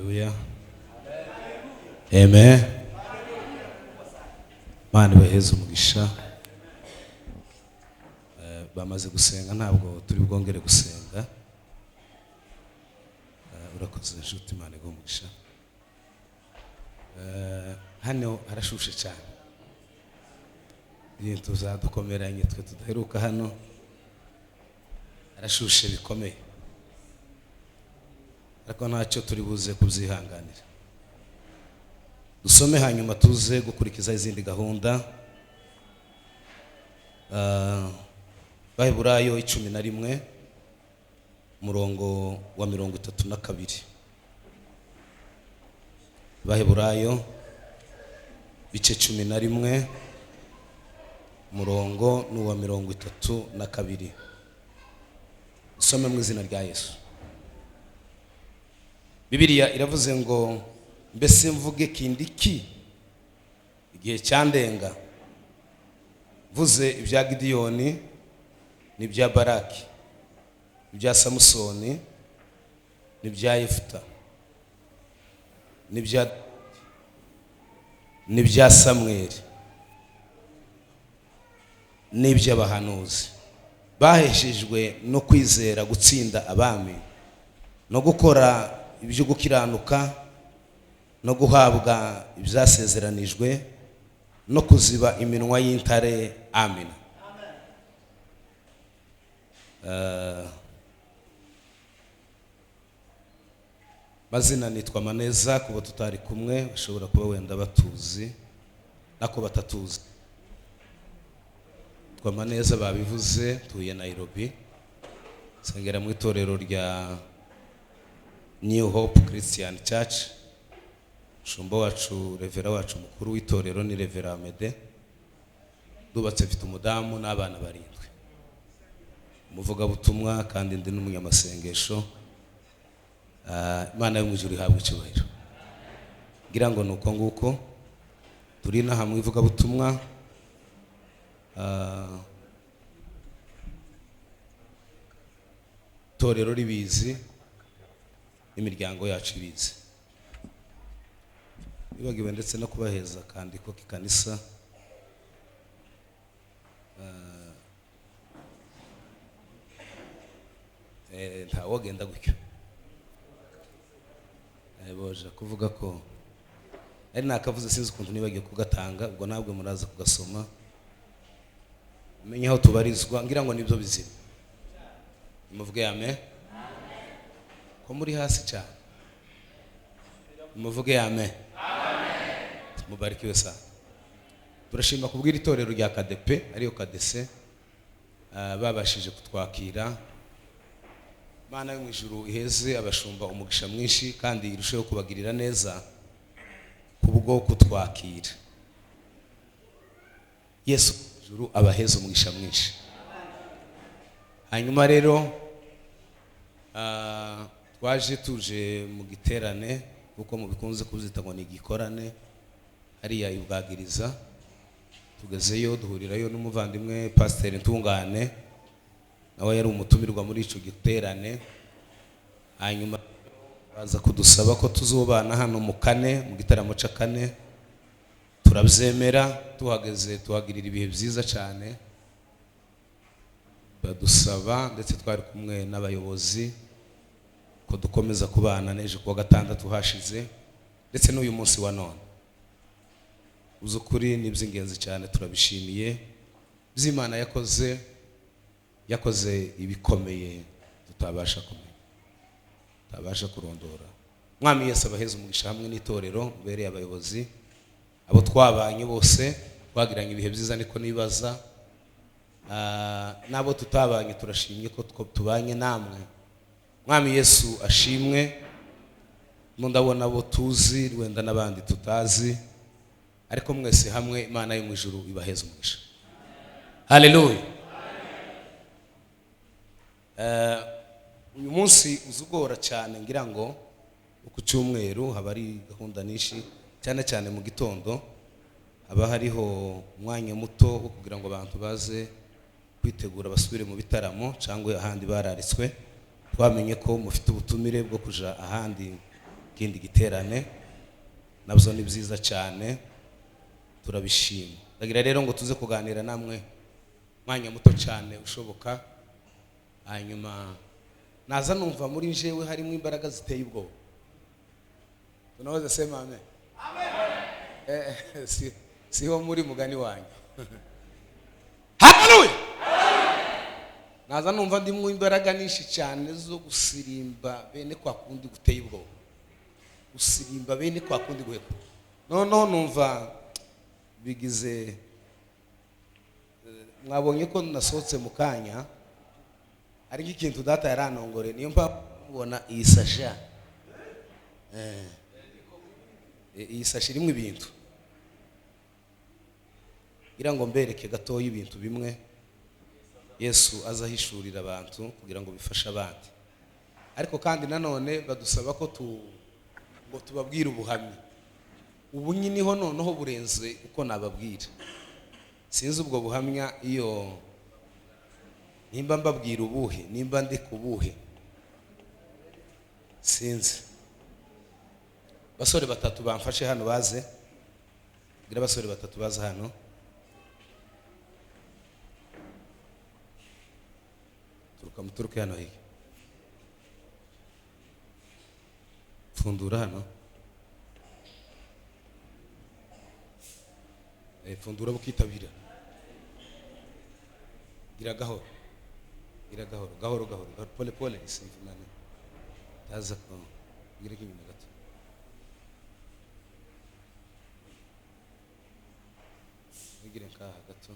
Haleluya. Amen. Mana baheze umugisha. Bamaze gusenga ntabwo turi bwongere gusenga. Urakoze nshuti Imana igumugisha. Hano harashushe cyane. Ibintu tuzadukomeranye twe tudaheruka hano. Harashushe bikomeye. Ariko ntacyo turi buze kubyihanganira. Dusome hanyuma tuze gukurikiza izindi gahunda. Baheburayo 11 murongo wa 32. Baheburayo bice 11 murongo n'uwa 32. Usome mu izina rya Yesu. Bibiliya iravuze ngo mbese mvuge kindi ki igihe cyandenga, vuze ibya Gideyoni n'ibya Baraki, ibya Samusoni n'ibya Yefuta, n'ibya Samweli n'iby'abahanuzi baheshejwe no kwizera gutsinda abami no gukora ibyo gukiranuka no guhabwa ibyasezeranijwe no kuziba iminwa y'intare. Amen. Mazina nitwa Maneza, kuba tutari kumwe bashobora kuba wenda batuzi nako batatuzi. Twa Maneza babivuze, tuye Nairobi, sengera mu itorero rya New Hope Christian Church. Shumbo wacu revera wacu mukuru w'itorero ni Revera Mede. Dubatse mfite umudamu n'abana 7. Umuvuga butumwa kandi ndi n'umunyamasengesho. Imana yo mu ijuru ihabwe icyubahiro. Ngira ngo nuko nguko turi na hamwe ivuga butumwa. Torero ribizi, imiryango yacu ibizi. Nibagiwe ndetse no kubaheza kandi ko kikanisa. Ntawogenda gutyo. Boje kuvuga ko ari nakavuze sinzi ukuntu nibagiye kugatanga, ubwo nabwo muraza kugasoma. Menya aho tubarizwa, ngira ngo nibyo bizima. Muvuge amen. Ko muri hasi cyane. Muvuge amen. Mubarikiwe sana. Turashima kubwira itorero rya KDP ariyo KDC babashije kutwakira. Mana yo mu ijuru iheze abashumba umugisha mwinshi kandi irusheho kubagirira neza kubwo kutwakira. Yesu ijuru abaheze umugisha mwinshi. Hanyuma rero twaje tuje mu giterane kuko mu bikunze kubyita ngo ni igikorane hariya ibwagiriza. Tugezeyo duhurirayo n'umuvandimwe Pastor Ntungane, nawe yari umutumirwa muri ico giterane. Hanyuma baza kudusaba ko tuzobana hano mu kane mu gitaramo ca kane. Turabyemera, tuhageze tuhagirira ibihe byiza cyane. Badusaba ndetse twari kumwe n'abayobozi ko dukomeza kubana neje kuwa gatandatu hashize ndetse n'uyu munsi wa none. Uzukuri niby'ingenzi cyane, turabishimiye. By'Imana yakoze ibikomeye tutabasha kumenya, tutabasha kurondora. Mwami Yesu abaheze umugisha hamwe n'itorero ubereye abayobozi, abo twabanye bose twagiranye ibihe byiza niko nibaza. Nabo tutabanye turashimye ko tubanye namwe. Mwami Yesu ashimwe. Ndabona abo tuzi wenda n'abandi tutazi, ariko mwese hamwe Imana yo mu ijuru ibaheze umugisha. Haleluya. Uyu munsi uzugora cyane, ngira ngo ku cyumweru haba ari gahunda nishi cyane cyane mu gitondo haba hariho umwanya muto wo kugira ngo abantu baze kwitegura basubire mu bitaramo cyangwa ahandi bararitswe. Twamenye ko mufite ubutumire bwo kuja ahandi kindi giterane nabyo ni byiza cyane turabishima. Ndagira rero ngo tuze kuganira namwe mwanya muto cyane ushoboka, hanyuma naza numva muri jewe harimo imbaraga ziteye ubwoba. Tunaweza sema amen? Amen. Siho muri mugani wanyu. Haleluya. Naza numva ndimo imbaraga nyinshi cyane zo gusirimba bene kwa kundi guteye ubwoba, gusirimba bene kwa kundi guheka. Noneho numva bigize, mwabonye ko nasohotse mu kanya ari ikintu data yaranongore, niyo mbona iyi sasha iyi sashi irimo ibintu kugira ngo mbereke gatoya ibintu bimwe Yesu azahishurira abantu kugira ngo bifashe abandi. Ariko kandi nanone badusaba ko ngo tubabwire ubuhamya. Ubu nyiniho noneho burenze uko nababwira. Sinzi ubwo buhamya iyo nimba mbabwira ubuhe, nimba ndi kubuhe sinzi. Basore batatu bamfashe hano baze, gira basore batatu baze hano. Muturuke hano higa. Fundura hano. Fundura bukitabira. Gira gahoro. Gira gahoro, gahoro gahoro. Pole pole isimfumane. Taza ko gira kinyuma gato. Gira nkaha gato.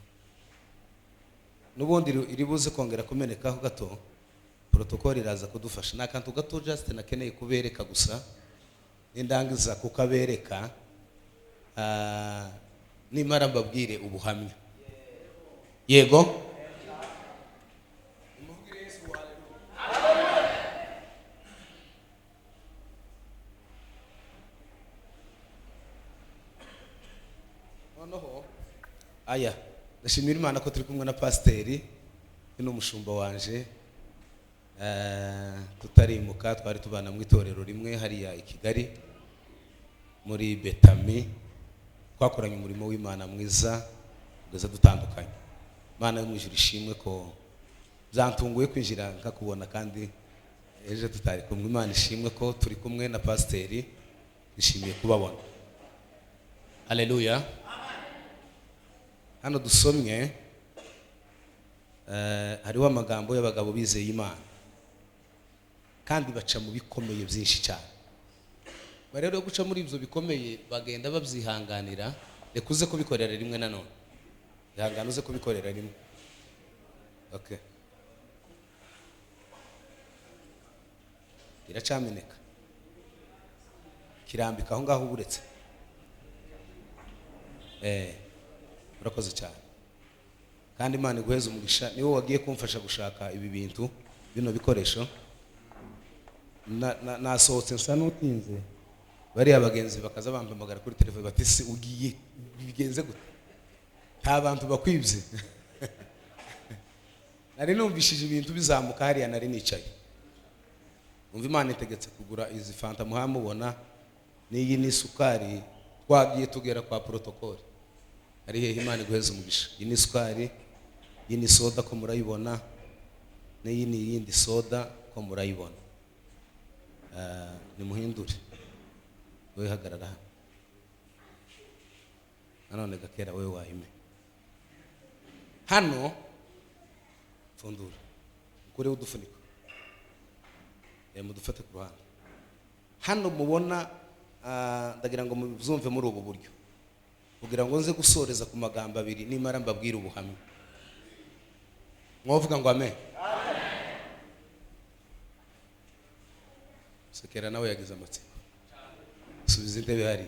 Nubundi iribuze kongera kumenekaho gato, protocol iraza kudufasha. Nakantu gato just nakeneye kubereka gusa, nindangiza kukabereka nimara mbabwire ubuhamya. Yego? Noneho aya ndashimira Imana ko turi kumwe na pasiteri n'umushumba wanje, tutarimuka twari tubana mu itorero rimwe hariya i Kigali muri Betami, twakoranye umurimo w'Imana mwiza kugeza dutandukanye. Imana yo mu ijuru ishimwe ko byantunguye kwinjira nkakubona kandi ejo tutari kumwe. Imana ishimwe ko turi kumwe na pasiteri, nishimiye kubabona. Haleluya. Hano dusomye hariho amagambo y'abagabo bizeye Imana kandi baca mu bikomeye byinshi cyane. Rero guca muri ibyo bikomeye bagenda babyihanganira, reka uze kubikorera rimwe nanone. Ihangana uze kubikorera rimwe. Okay. Iracameneka. Kirambika aho ngaho uburetse. Urakoze cyane. Kandi Imana iguheze umugisha. Niwe wagiye kumfasha gushaka ibi bintu, bino bikoresho. Nasohotse nsa n'utinze. Bari abagenzi bakaza bampamagara kuri telefone bati se ugiye bigenze gute? Nta bantu bakwibye. Nari numvishije ibintu bizamuka hariya nari nicaye. Umva Imana itegetse kugura izi fanta muhamubona n'iyi ni sukari, twagiye tugera kwa protocol. Ari hehe Imana iguheze umugisha. Iyi ni sukari, iyi ni soda ko murayibona, n'iyi ni yindi soda ko murayibona. Ni muhindure. Wewe hagarara hano. Nanone gakera wewe wahime. Hano fundura. Ukure udufuniko. Mudufate ku ruhande. Hano mubona ndagira ngo muzumve muri ubu buryo. Kugira ngo nze gusoreza ku magambo abiri nimara mbabwira ubuhamya. Mwovuga ngo amen. Sekera nawe yagize amatsiko. Subiza intebe hari.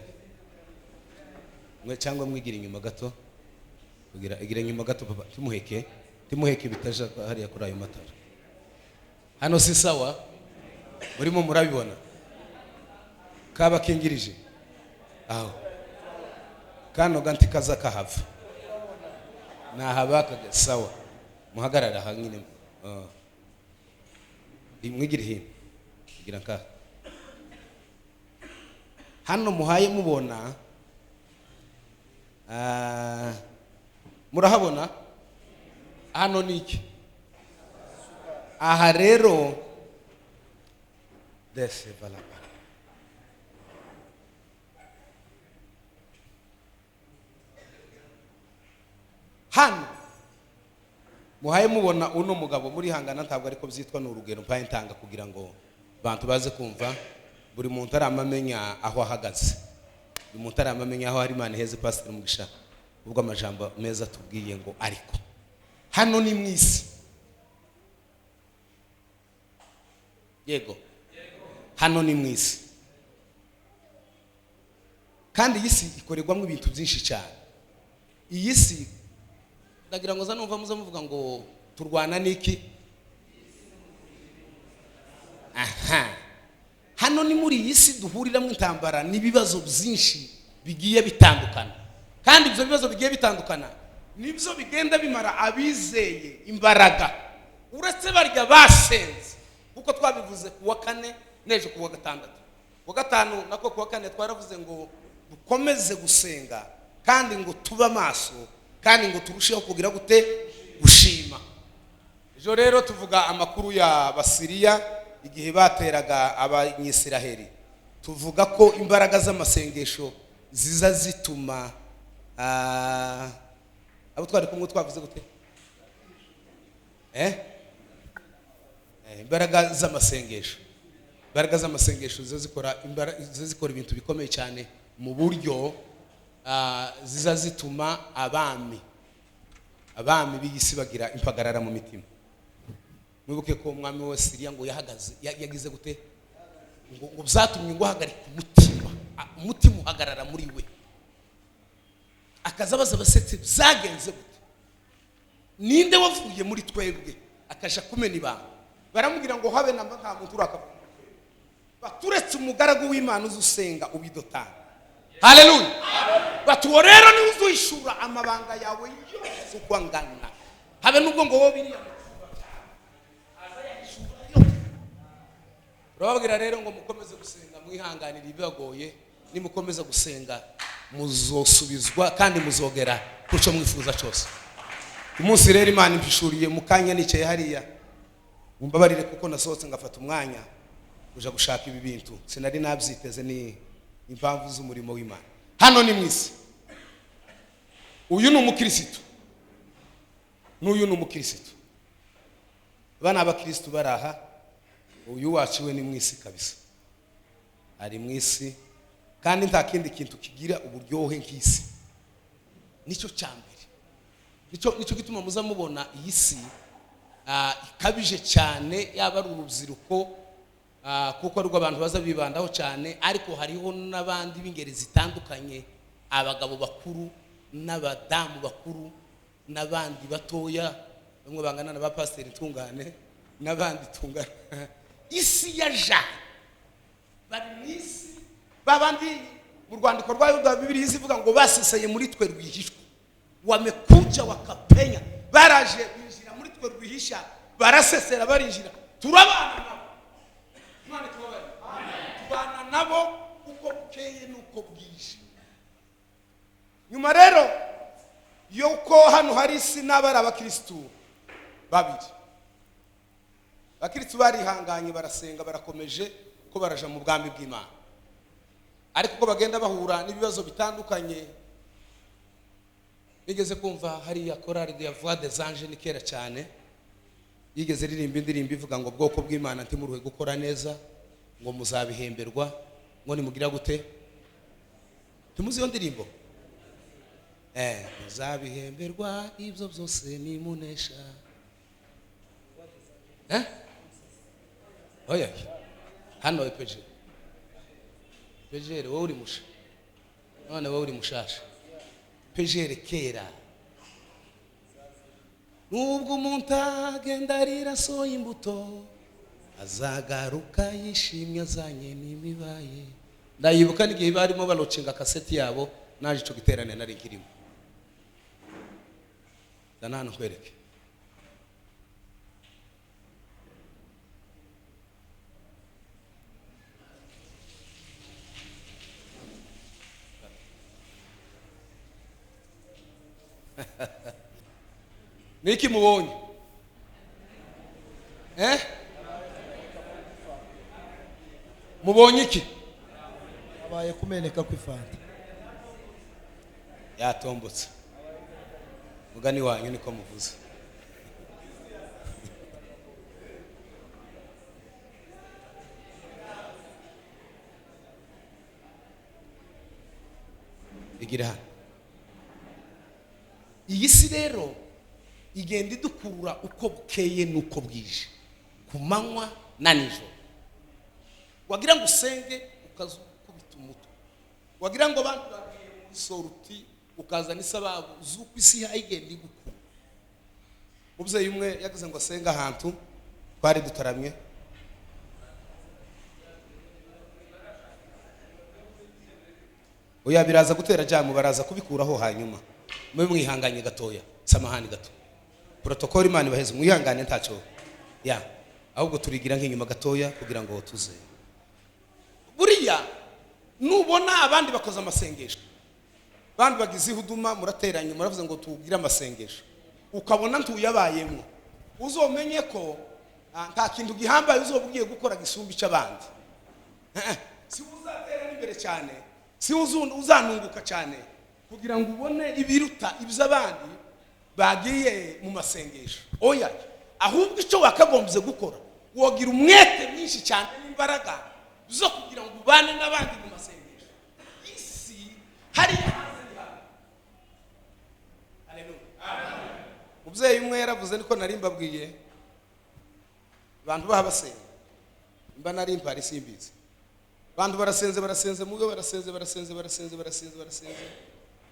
Mwe cyangwa mwigira inyuma gato. Igira inyuma gato papa. Timuheke bitaja hariya kuri ayo matara. Hano si sawa. Urimo murabibona. Kaba kingirije. Aho. Kano ganti kaza kahava. Nahabaka sawa. Muhagarara hanyine. Mwigire hino. Igira nka. hano muhaye mubona murahabona hano niki aha rero dese valapa hano muhaye mubona uno mugabo muri hangana ntabwo ariko byitwa n'urugero mpaye ntanga kugira ngo bantu baze kumva buri muntu aramamenya aho ahagaze buri muntu aramamenya aho hari MANEZA Pastor Mugisha ubwo amajambo meza tubwiye ngo ariko hano ni mwisi yego hano ni mwisi kandi iyi si ikorerwamo ibintu byinshi cyane iyi si ndagira ngo zanumva muza muvuga ngo turwana niki aha hano ni muri iyi si duhuriramo intambara n'ibibazo byinshi bigiye bitandukana kandi ibyo bibazo bigiye bitandukana nibyo bigenda bimara abizeye imbaraga uretse barya basenze kuko twabivuze kuwa kane neje kuwa gatandatu kuwa gatanu nako kuwa kane twaravuze ngo dukomeze gusenga kandi ngo tuba amaso kandi ngo turusheho kugira gute gushima ejo rero tuvuga amakuru ya Basiriya igihe bateraga abanyisiraheli tuvuga ko imbaraga z'amasengesho ziza zituma abo twari kumwe twavuze gute imbaraga z'amasengesho zikora ibintu bikomeye cyane mu buryo ziza zituma abami b'isi bagira impagarara mu mitima mwibuke ko umwami wa Siriya ngo yagize gute ngo byatumye ngo ahagarika umutima uhagarara muri we akazabaza abasetse byagenze gute ninde wavuye muri twebwe akaja kumena ibanga baramubwira ngo habe namba nta muntu urakavuga baturetse umugaragu w'Imana uzusenga ubidotana haleluya batuwo rero ni uzuyishura amabanga yawe yose ukwangana habe nubwo ngo wo biriya urababwira rero ngo mukomeze gusenga mwihanganira ibibagoye nimukomeza gusenga muzosubizwa kandi muzogera kuco mwifuza cyose umunsi rero Imana impishuriye mukanya nicaye hariya mumbabarire kuko nasohotse ngafata umwanya kuja gushaka ibi bintu sinari nabyiteze ni impamvu z'umurimo w'Imana hano ni mwisi uyu ni umukristo n'uyu ni umukristo bana abakristo baraha uyu waciwe ni mwisi kabisa ari mwisi kandi nta kindi kintu kigira uburyohe nk'isi nicyo cyambere nicyo gituma muza mubona iyi si ikabije cyane yaba ari urubyiruko kuko ariko abantu baza bibandaho cyane ariko hariho n'abandi b'ingeri zitandukanye abagabo bakuru n'abadamu bakuru n'abandi batoya bamwe bangana na ba pasiteri Ntungane n'abandi tungana isi yaja bari mwisi babandi mu rwandiko rwayo rwa Bibiliya zivuga ngo baseseye muri twe rwihishwa wamekuja wakapenya baraje binjira muri twe rwihisha barasesera barinjira turabana nabo Imana tubabare tubana nabo uko bukeye nuko bwije nyuma rero yuko hano hari isi n'abari abakristo babiri abakristo barihanganye barasenga barakomeje ko baraja mu bwami bw'Imana ariko uko bagenda bahura n'ibibazo bitandukanye nigeze kumva hari ya korali ya voix des anges ni kera cyane yigeze ririmba indirimbo ivuga ngo bwoko bw'Imana ntimuruhe gukora neza ngo muzabihemberwa ngo nimugira gute tumuzi iyo ndirimbo muzabihemberwa ibyo byose nimunesha oya hano epeje pejere wowe uri musha none wowe uri mushasha pejere kera nubwo umuntu agenda arira soya imbuto azagaruka yishimye azanye n'imibaye ndayibuka n'igihe barimo balocinga kaseti yabo naje cyo giterane nari kirimo danana kwereke niki mubonye mubonye iki abaye kumeneka kw'ifanta yatombotse mugani wanyu niko muvuze igira hano iyi si rero igenda idukurura uko bukeye n'uko bwije ku manywa na nijoro wagira ngo usenge ukazukubita umutwe wagira ngo abantu bagiye muri soruti ukazana isababu z'uko isi igenda igukura umubyeyi umwe yagize ngo asenge ahantu twari dutaramye oya biraza gutera jamu baraza kubikuraho hanyuma mwe mwihanganye gatoya samahani gato protocol imana baheze mwihangane ntaco ya ahubwo turigira nk'inyuma gatoya kugira ngo tuze buriya nubona abandi bakoze amasengesho bandi bagize ihuduma murateranye muravuze ngo tugira amasengesho ukabona ntuyabayemo uzomenye ko nta kintu gihambaye uzobugiye gukora gisumba icabandi si uzatera imbere cyane si uzanunguka cyane kugira ngo ubone ibiruta iby'abandi bagiye mu masengesho oya ahubwo icyo wakagombye gukora wogira umwete mwinshi cyane n'imbaraga zo kugira ngo ubane n'abandi mu masengesho isi hari mubyeyi umwe yaravuze niko nari mbabwiye abantu bahabasenga mba nari mpari simbizi abantu barasenze mugo barasenze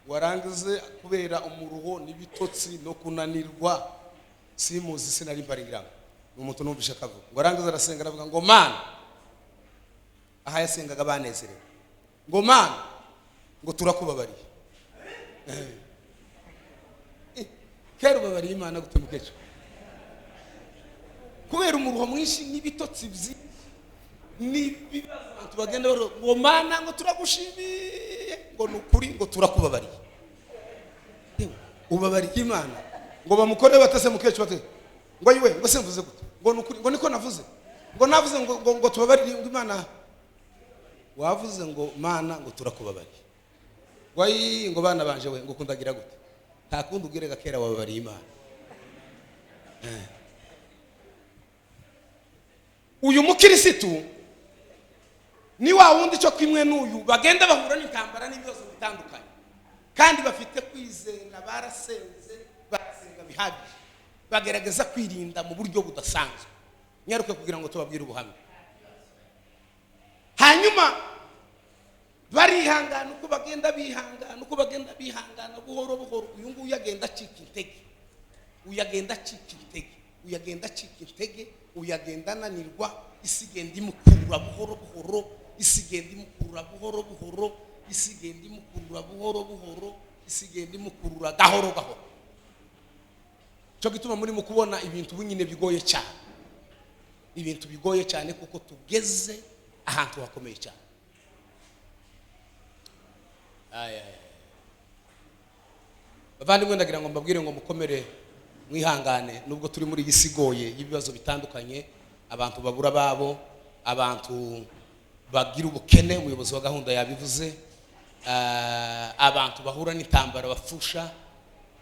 warangize kubera umuruho n'ibitotsi no kunanirwa simuzi sinari mbaringiramo umuntu numvisha kavuga ngo warangize arasenga aravuga ngo mana aha yasengaga banezerewe ngo mana ngo turakubabariye kero babariye imana gutemukeje kubera umuruho mwinshi n'ibitotsi byinshi n'ibibazo abantu bagenda ngo mana ngo turagushimiye ngo nukuri ngo turakubabariye ubabariye imana ngo bamukore batase mukeje bate ngo yiwe ngo simvuze gute ngo nukuri ngo niko navuze ngo navuze ngo tubabarire ngo imana wavuze ngo mana ngo turakubabariye wayi ngo bana banje we ngo kundagira gute nta kundi ugirega kera wababariye imana uyu mukirisitu ni wa wundi cyo kimwe n'uyu bagenda bahura n'intambara n'ibibazo bitandukanye kandi bafite kwizera barasenze barasenga bihagije bagerageza kwirinda mu buryo budasanzwe nyaruke kugira ngo tubabwire ubuhamya hanyuma barihangana uko bagenda bihangana buhoro buhoro uyu nguyu yagenda acika intege uyagenda ananirwa isi igenda imukurura buhoro buhoro isigenda imukurura gahoro gahoro cyo gituma muri mu kubona ibintu bunyine bigoye cyane kuko tugeze ahantu hakomeye cyane bavandimwe ndagira ngo mbabwire ngo mukomere mwihangane nubwo turi muri iyi sigoye y'ibibazo bitandukanye abantu babura babo abantu bagira ubukene umuyobozi wa gahunda yabivuze abantu bahura n'intambara bafusha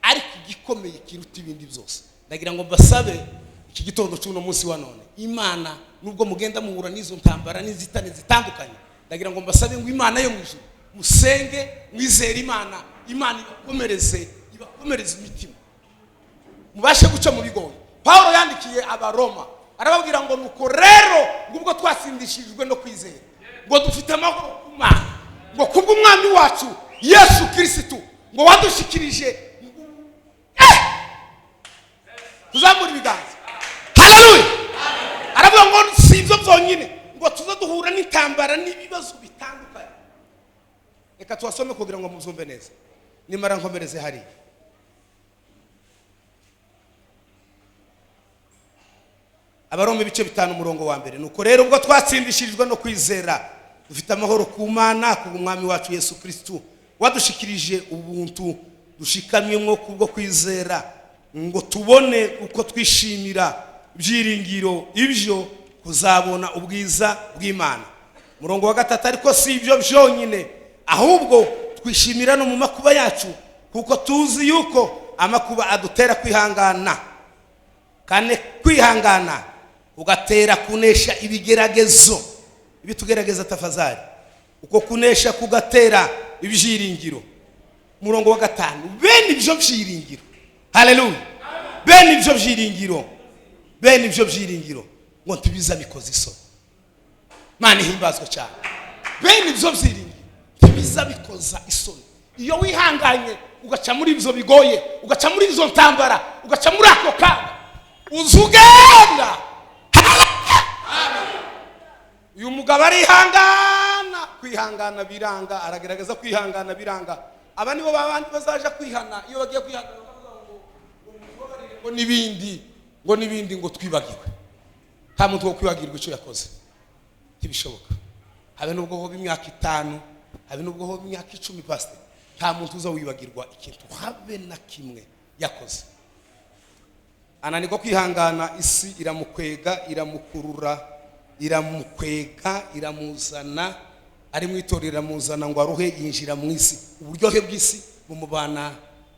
ariko igikomeye kiruta ibindi byose ndagira ngo basabe iki gitondo cy'uno munsi wa none imana nubwo mugenda muhura n'izo ntambara n'izitane zitandukanye ndagira ngo basabe ngo imana yo mwijuru musenge mwizere imana ibakomereze imitima mubashe guca mu bigoye Paulo yandikiye abaroma arababwira ngo nuko rero ngubwo twasindishijwe no kwizera ngo dufite amahoro ku Mana ngo kubw'umwami wacu Yesu Kristo ngo wadushikirije tuzamura ibiganza haleluya aravuga ngo si ibyo byonyine ngo tuza duhura n'intambara n'ibibazo bitandukanye reka tuwasome kugira ngo muzumve neza nimara nkomereze hari Abaroma ibice 5 umurongo wa mbere nuko rero ubwo twatsindishirijwe no kwizera dufite amahoro ku Mana kubw'umwami wacu Yesu Kristo wadushikirije ubuntu dushikamyemo kubwo kwizera ngo tubone uko twishimira byiringiro ibyo kuzabona ubwiza bw'Imana. Murongo wa 3, ariko si ibyo byonyine, ahubwo twishimira no mu makuba yacu, kuko tuzi yuko amakuba adutera kwihangana, kane kwihangana ugatera kunesha ibigeragezo ibitugerageza tafazari, uko kunesha kugatera ibyiringiro. Murongo wa 5, bene ibyo byiringiro, haleluya, bene ibyo byiringiro, bene ibyo byiringiro ngo ntibiza bikoze isoni. Mana ihimbazwe cyane. Bene ibyo byiringiro ntibiza bikoza isoni. Iyo wihanganye ugaca muri ibyo bigoye, ugaca muri izo ntambara, ugaca muri ako kaga, uzugenda. Uyu mugabo arihangana, kwihangana biranga, aragerageza kwihangana biranga. Aba nibo babandi bazaje kwihana, iyo bagiye kwihangana ngo nibindi ngo twibagirwe. Nta muntu wo kwibagirwa icyo yakoze, ntibishoboka. Habe nubwo ho b'imyaka 5, habe nubwo ho b'imyaka 10 pastor, nta muntu uza wibagirwa ikintu habe na kimwe yakoze. Ananiko kwihangana, isi iramukwega, iramukurura, iramukwega, iramuzana, ari mu itorero iramuzana ngo aruhe yinjira mu isi. Uburyohe bw'isi bumubana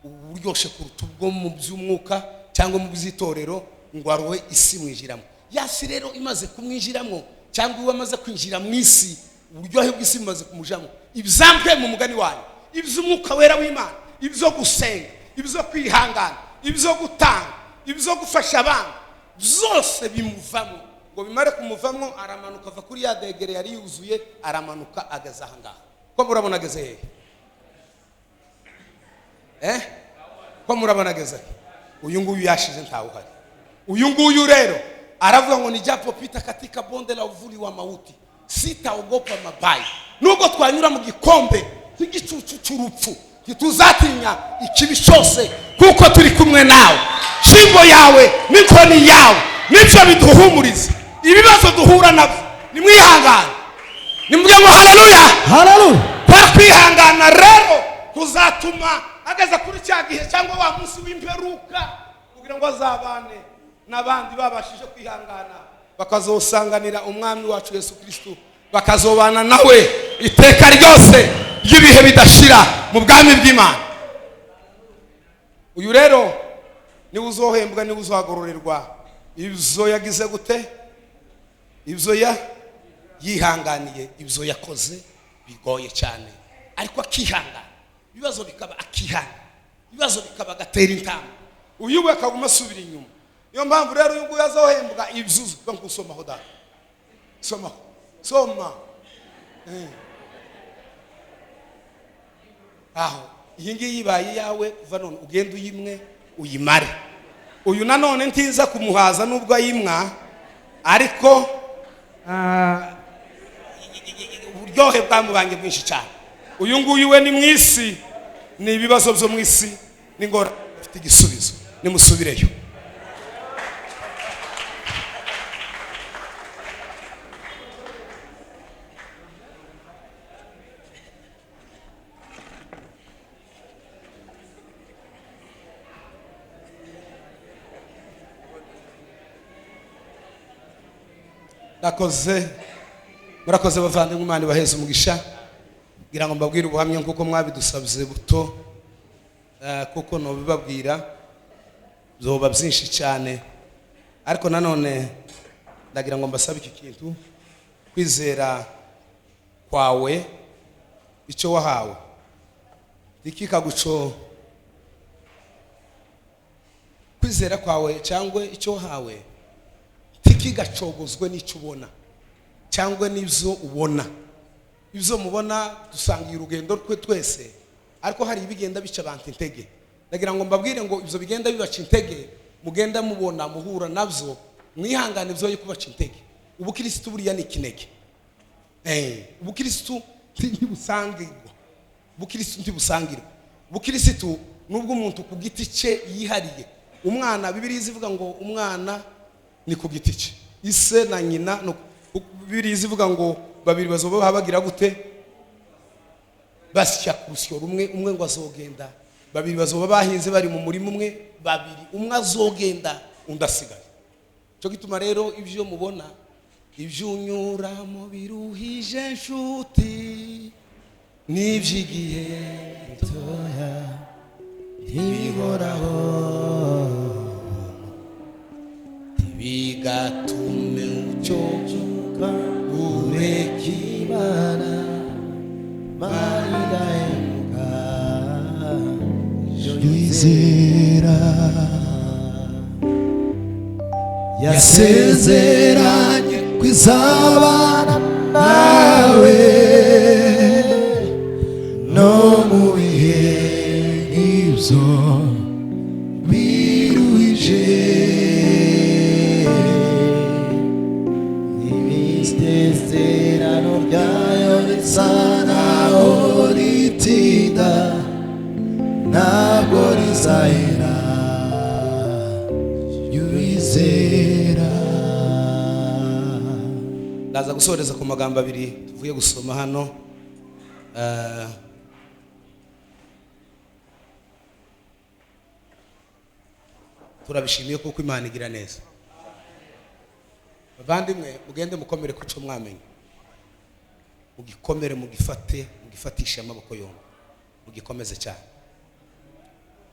uburyoshe kuruta ubwo mu by'umwuka cyangwa mu by'itorero, ngo aruhe isi mwinjiramo. Yasi rero imaze kumwinjiramo cyangwa uwo amaze kwinjira mu isi, uburyohe bw'isi bimaze kumujamo, ibizampe mu mugani wanyu, iby'umwuka wera w'Imana, ibyo gusenga, ibyo kwihangana, ibyo gutanga, ibyo gufasha abandi, byose bimuvamo. Ngo bimare kumuvamo aramanuka ava kuri ya degere yari yuzuye, aramanuka ageze aha ngaha. Ko murabona ageze hehe? Ko murabona ageze? Uyu nguyu yashize ntawe uhari. Uyu nguyu rero aravuga ngo nijapopita katika bonde la uvuli wa mauti sitaogopa mabaya. Nubwo twanyura mu gikombe cy'igicucu cy'urupfu, ntituzatinya ikibi cyose, kuko turi kumwe nawe. Shimbo yawe n'inkoni yawe nibyo biduhumuriza. Ibibazo duhura nabyo nimwihangane, nimvuge ngo haleluya, haleluya. Kwa kwihangana rero kuzatuma ageza kuri cya gihe cyangwa wa munsi w'imperuka, kugira ngo azabane n'abandi babashije kwihangana, bakazosanganira umwami wacu Yesu Kristo, bakazobana nawe iteka ryose ry'ibihe bidashira mu bwami bw'Imana. Uyu rero ni uzohembwa, ni uzagororerwa ibyo yagize gute, ibyo yihanganiye, ibyo yakoze bigoye cyane, ariko akihangana. Ibibazo bikaba akihangana, ibibazo bikaba gatera intambwe, uyu we akaguma asubira inyuma. Niyo mpamvu rero uyu nguyu azohembwa ibyuzu. Ngo usomaho da, somaho, soma. Aho iyi ngiyi ibaye yawe, kuva none ugenda uyimwe uyimare. Uyu nanone ntiza kumuhaza nubwo ayimwa, ariko uburyohe bwamubanye bwinshi cyane. Uyu nguyu we ni mu isi, ni ibibazo byo mu isi, ni ngora afite igisubizo. Nimusubireyo. Murakoze bavandimwe, Imana ibaheze umugisha. Ngira ngo mbabwire ubuhamya kuko mwabidusabye buto, kuko no bibabwira byoba byinshi cyane, ariko nanone ndagira ngo mbasabe iki kintu, kwizera kwawe icyo wahawe ikikaguco, kwizera kwawe cyangwa icyo wahawe tikigacogozwe n'icyo ubona cyangwa n'ibyo ubona. Ibyo mubona dusangiye urugendo rwe twese, ariko hari ibigenda bica abantu intege. Ndagira ngo mbabwire ngo ibyo bigenda bibaca intege, mugenda mubona muhura nabyo, mwihangane byo yo kubaca intege. Ubukristo buriya ni ikinege. Ubukristo ntibusangirwa, ubukristo ntibusangirwa. Ubukristo nubwo umuntu ku giti cye yihariye. Umwana, Bibiliya ivuga ngo umwana ni ku giti cye, ise na nyina. Bibiliya ivuga ngo babiri bazoba bagira gute, basya kurusyo rumwe, umwe ngo azogenda babiri bazoba bahinze bari mu murima umwe, babiri umwe azogenda undi asigaye. Cyo gituma rero ibyo mubona ibyo unyuramo biruhije nshuti n'iby'igihe gitoya ntibihoraho, ntibigatume ucyoka ureka Imana maridahemuka kwizera yasezeranye kwizabana nawe no mu bihe nk'ibyo biruhije, isezerano ryayo risa naho ritinda ntabwo rizahera, wizera. Ndaza gusoreza ku magambo abiri tuvuye gusoma hano. Turabishimiye kuko Imana igira neza. Bavandimwe mugende mukomere ku cyo mwamenye, mugikomere mugifatisha amaboko yombi, mugikomeze cyane.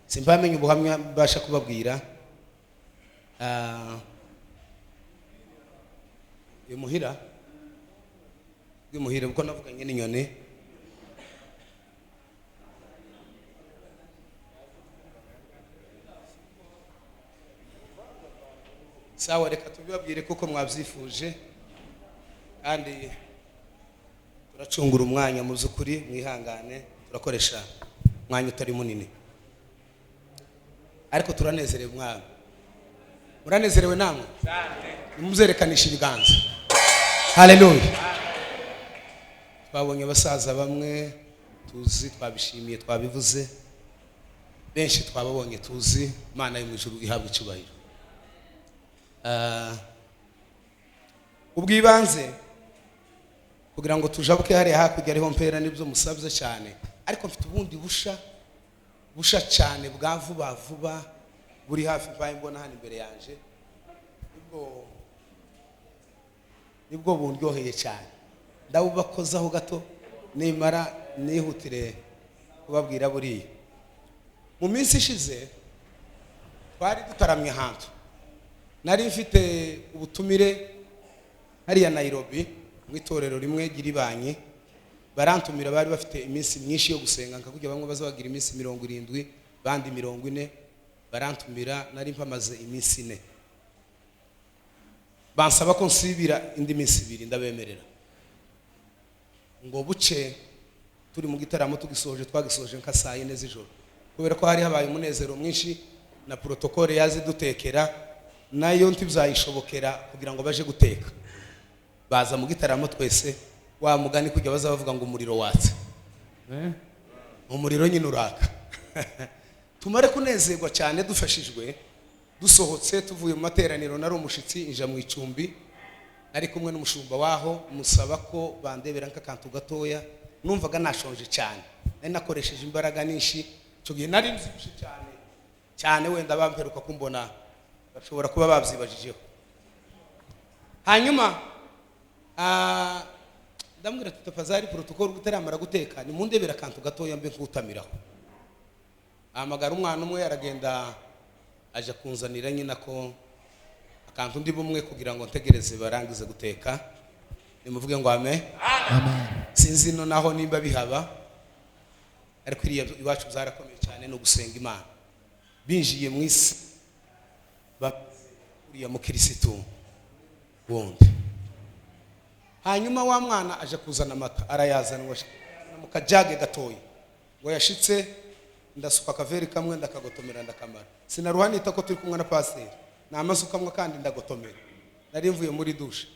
Simbamenye ubuhamya mbasha kubabwira. Imuhira uko navuganye n'inyoni, sawa reka tubibabwire kuko mwabyifuje kandi turacungura umwanya mu by'ukuri, mwihangane turakoresha umwanya utari munini ariko turanezerewe. Mwana muranezerewe namwe nimuzerekanisha ibiganza. Haleluya. Twabonye abasaza bamwe tuzi, twabishimiye, twabivuze, benshi twababonye tuzi. Imana yo mu ijuru ihabwa icyubahiro. Ubwibanze kugira ngo tujabuke hariya hakurya ariho mpera nibyo musabye cyane, ariko mfite ubundi busha cyane bwa vuba buri hafi mbaye mbona hano imbere yanje, nibwo bundyoheye cyane. Ndabubakozaho gato nimara nihutire kubabwira. Buriya mu minsi ishize twari dutaramye ahantu, nari mfite ubutumire hariya Nairobi mu itorero rimwe giribanye, barantumira. Bari bafite iminsi myinshi yo gusenga, nkakujya bamwe bazabagira iminsi 70 bandi 40. Barantumira, nari mpamaze iminsi 4, bansaba ko nsibira indi minsi 2, ndabemerera ngo buce turi mu gitaramo twagisoje nka saa 4 z'ijoro, kubera ko hari habaye umunezero mwinshi na protokole yazi dutekera nayo ntibzayishobokera kugira ngo baje guteka. Baza mu gitaramo twese, wa mugani kujya bazavuga ngo umuriro watse, umuriro nyine uraka. Tumare kunezerwa cyane dufashijwe, dusohotse tuvuye mu materaniro. Nari umushitsi inja mu icumbi, nari kumwe n'umushumba waho, musaba ko bandebera nk'akantu gatoya. Numvaga nashonje cyane, nari nakoresheje imbaraga nyinshi. Cyo gihe nari nzibushe cyane wenda bamperuka kumbona bashobora kuba babyibajijeho. Hanyuma ndamwira tutafazari protocol gutaramara guteka, ni mundebera akantu gatoya mbe nkutamiraho. Amagara umwana umwe aragenda aje kunzanira nyina ko akantu ndi bumwe kugira ngo ntegereze barangize guteka. Nimuvuge ngo amen. Amen. Sinzi no naho nimba bihaba, ariko iriya iwacu zarakomeye cyane no gusenga Imana. Binjiye mu isi uriya mukirisitu wundi. Hanyuma wa mwana aje kuzana amata, arayazana mu kajage gatoya, ngo yashitse ndasuka akaveri kamwe ndakagotomera ndakamara. Sinaruhanita ko turi kumwe na pasteur, namasuka mwe kandi ndagotomera. Nari mvuye muri dushe.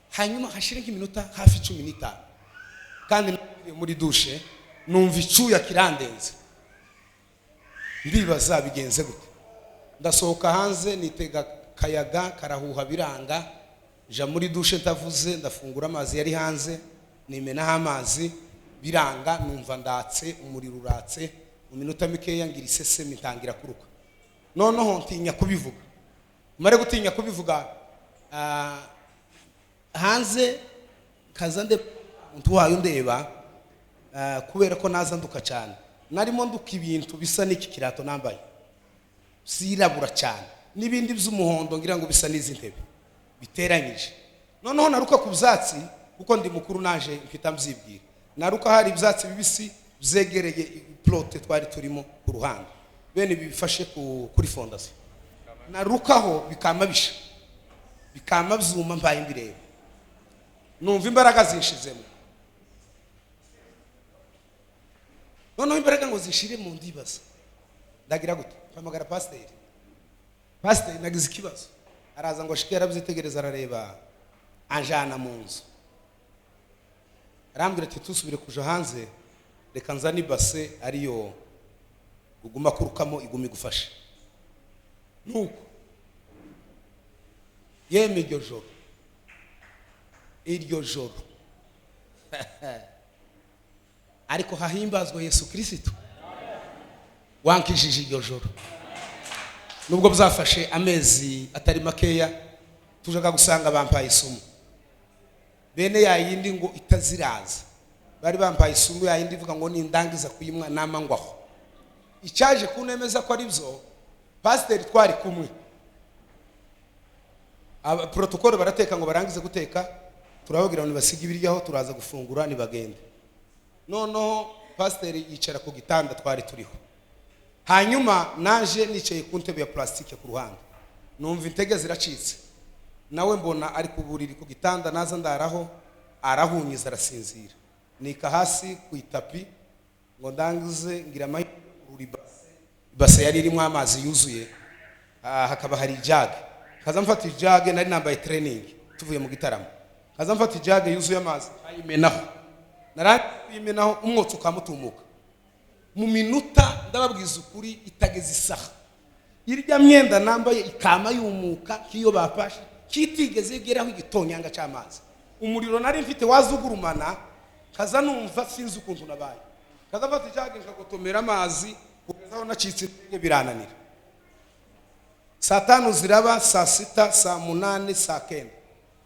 Hanyuma hashira nk'iminota hafi 15, kandi mvuye muri dushe numva icyuya kirandenze. Ndibaza bigenze gute. Ndasohoka hanze nitega kayaga karahuha biranga, ja muri dushe ndavuze, ndafungura amazi yari hanze, nimenaho amazi biranga, numva ndatse, umuriro uratse mu minota mikeya ngira isesemi ntangira kuruka, noneho ntinya kubivuga. Mare gutinya kubivuga hanze kaza nde muntu wayo ndeba kubera ko naza nduka cyane, narimo nduka ibintu bisa n'iki kirato nambaye sirabura cyane n'ibindi by'umuhondo ngira ngo bisa n'izi ntebe biteranyije. Noneho naruka ku byatsi kuko ndi mukuru naje mfita mbyibwira, naruka hari ibyatsi bibisi byegereye plote twari turimo ku ruhande, bene bifashe kuri fondasiyo. Narukaho bikama bisha, bikama byuma mbaye mbireba, numva imbaraga zinshizemo. Noneho imbaraga ngo zishire mu ndibaza, ndagira gute? Mpamagara pasiteri. Pasiteri nagize ikibazo, araza ngo shike yarabyitegereza, arareba, anjana mu nzu, arambwira ati tusubire kuja hanze, reka nzane ibase ariyo uguma kurukamo igumi gufasha. Nuko yeme iryo joro ariko hahimbazwa Yesu Kristo wankishije iryo joro. Nubwo byafashe amezi atari makeya, tujaga gusanga bampaye Isumu, bene ya yindi ngo itaziraza, bari bampaye Isumu ya yindi ivuga ngo nindangiza kuyimwa namangwaho. Icyaje kunemeza ko ari byo, pasiteri twari kumwe, protokole barateka ngo barangize guteka, turababwira ngo nibasiga ibiryaho turaza gufungura nibagende. Noneho pasiteri yicara ku gitanda twari turiho, hanyuma naje nicaye ku ntebe ya plastike ku ruhande, numva intege ziracitse, nawe mbona ari ku buriri ku gitanda, naza ndaraho, arahunyiza arasinzira, nika hasi ku itapi ngo ndangize ngira ibase yari irimo amazi yuzuye, hakaba hari ijage, kaza mfata ijage, nari nambaye training tuvuye mu gitaramo, kaza mfata ijage yuzuye amazi ayimenaho, narayimenaho umwotsi ukamutumuka mu minuta, ndababwiza ukuri itageze isaha, irya myenda nambaye ikama yumuka kiyo bapashe kitigeze igeraho igitonyanga cy'amazi. Umuriro nari mfite wazugurumana, kaza numva sinzi ukuntu nabaye, kaza mfata ijage nkagotomera amazi kugeza aho nacitse birananira. Saa 5 ziraba, saa 6, saa 8, saa 9,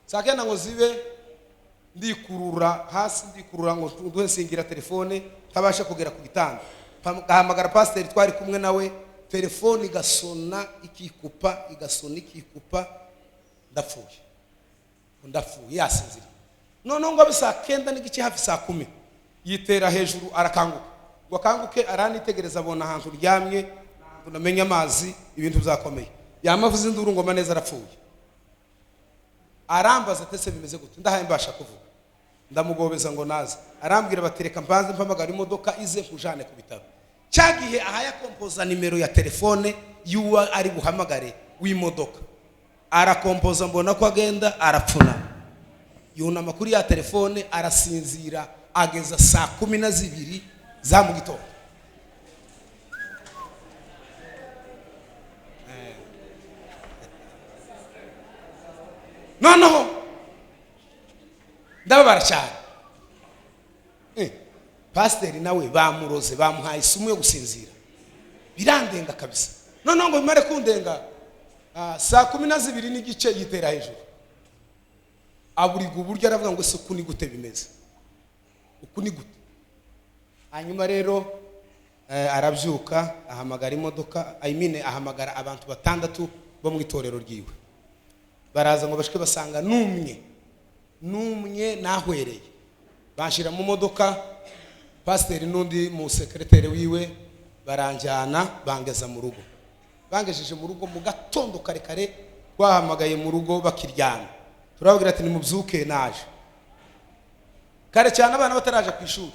saa 9 ngo zibe ndikurura hasi, ndikurura ngo nduhe singira telefone tabasha kugera ku gitanda, gahamagara pasiteri twari kumwe nawe, telefone igasona ikikupa, igasona ikikupa, ndapfuye yasinzira. Noneho ngo bisa 9 n'igice hafi saa 10 yitera hejuru, arakanguka, ngo akanguke aranitegereza, abona ahantu ryamye, tunamenya amazi, ibintu byakomeye, yamavuze induru ngo MANEZA arapfuye. Arambaza tese bimeze gute, ndahaye mbasha kuvuga, ndamugobeza ngo naza, arambwira batereka mbanze mpamagara imodoka ize kujane ku bitaro. Cyagihe ahaya kompoza nimero ya telefone yuwa ari buhamagare w'imodoka, arakompoza, mbona ko agenda arapfuna, yunama kuri ya telefone arasinzira, ageza saa 12 za mu gitondo. Noneho ndababara cyane, pasiteri nawe bamuroze, bamuhaye Isumu yo gusinzira, birandenga kabisa. Noneho ngo bimare kundenga, saa 12 n'igice yitera hejuru, aburiga uburyo, aravuga ngo isuku ni gute bimeze, uku ni gute. Hanyuma rero arabyuka, ahamagara imodoka, ahamagara abantu 6 bo mu itorero ryiwe, baraza ngo bashike basanga numwe nahwereye, bashira mu modoka, pasiteri n'undi mu sekreteri wiwe baranjyana, bangeza mu rugo. Bangejeje mu rugo mu gatondo kare twahamagaye mu rugo bakiryana, turababwira ati nimubyuke naje kare cyane, abana bataraje ku ishuri.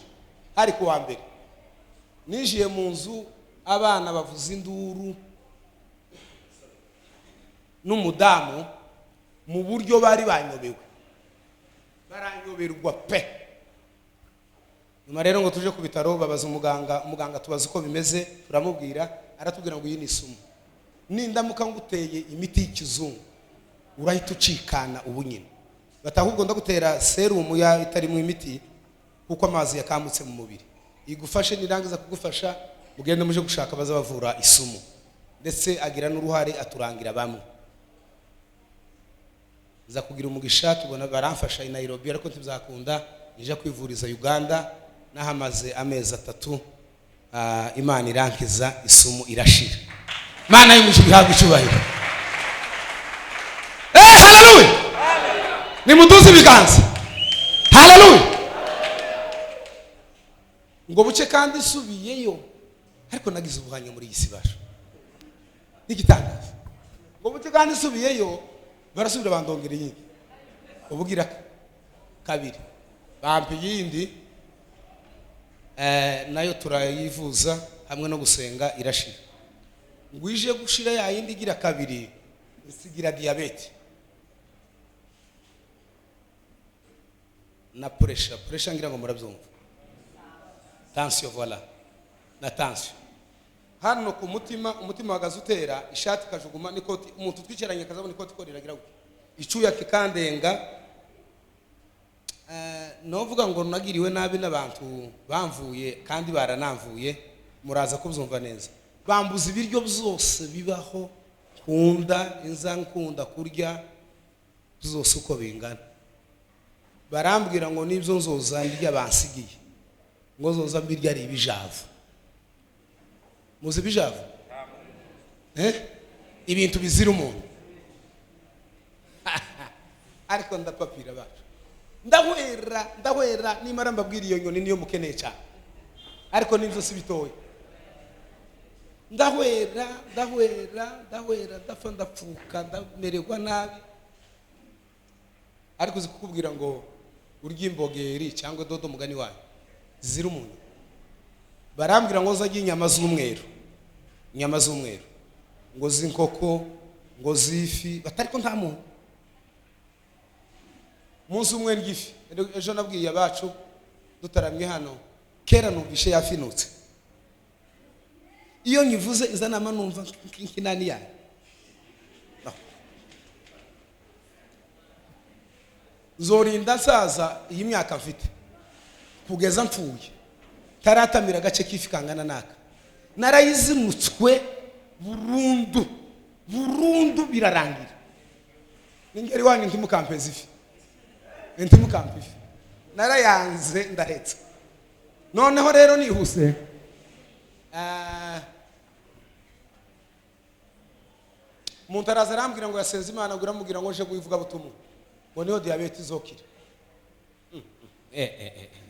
Hari ku wa mbere nijiye mu nzu, abana bavuza induru n'umudamu mu buryo bari banyobewe, baranyoberwa pe. Nyuma rero ngo tuje ku bitaro, babaza umuganga tubaza uko bimeze, turamubwira, aratubwira ngo iyi ni Isumu, nindamuka nguteye imiti y'ikizungu urahita ucikana ubunyine, batahubwo ndagutera serumu itari mu imiti kuko amazi yakamutse mu mubiri, igufashe nirangiza kugufasha mugende muje gushaka bazabavura Isumu, ndetse agira n'uruhare aturangira bamwe. Nza kugira umugisha tubona baramfasha i Nairobi, ariko ntibizakunda nje kwivuriza Uganda, nahamaze amezi 3. Imana irankiza, Isumu irashira. Mana y'umugisha ihabwa icyubahiro. Haleluya, nimutuze ibiganza. Haleluya. Ngo buce kandi subiyeyo, ariko nagize ubuhamya muri iyi sibasho n'igitangaza. Ngo buce kandi subiyeyo, barasubira bandongera yindi, ubugira kabiri bampi yindi, nayo turayivuza hamwe no gusenga irashira. Ngwije gushira ya yindi igira kabiri, isigira diabete na pressure ngira ngo murabyumva, tension, voilà, na tension hano ku mutima. Umutima wagaze utera, ishati kajuguma n'ikoti, umuntu twicaranye kazabona ikoti ko riragira gute, icuya kikandenga. Novuga ngo nagiriwe nabi n'abantu bamvuye kandi baranamvuye, muraza kubyumva neza. Bambuza ibiryo byose bibaho, kunda inza nkunda kurya byose uko bingana. Barambwira ngo nibyo nzoza ndya bansigiye, ngo zoza mbirya ari ibijavu. Muzi ibijavu? Ibintu bizira umuntu. Ariko ndapapira bacu, ndahwera nimara mbabwira iyo nyoni niyo mukeneye cyane, ariko nibyo si bitoye. Ndahwera ndapfa ndapfuka ndamererwa nabi, ariko zikukubwira ngo urya imbogeri cyangwa dodo mugani wayo zira umuntu. Barambwira ngo zajye inyama z'umweru, ngo z'inkoko, ngo zifi, batariko nta muntu. Munsi umwe ngifi, ejo nabwiye abacu dutaramye hano, kera numvishe yafinutse. Iyo nyivuze izanama numva nk'inani yayo. Zorinda nsaza iyi myaka mfite kugeza mpfuye taratamira agace kifi kangana naka. Narayizinutswe burundu birarangira. Ningeri wanyu ntimukampeza ifi, ntimukampa ifi, narayanze ndahetse. Noneho rero nihuse, umuntu araza arambwira ngo yasenze Imana, ngo iramubwira ngo nje kuyivuga butumwa, ngo niyo diabete izokira.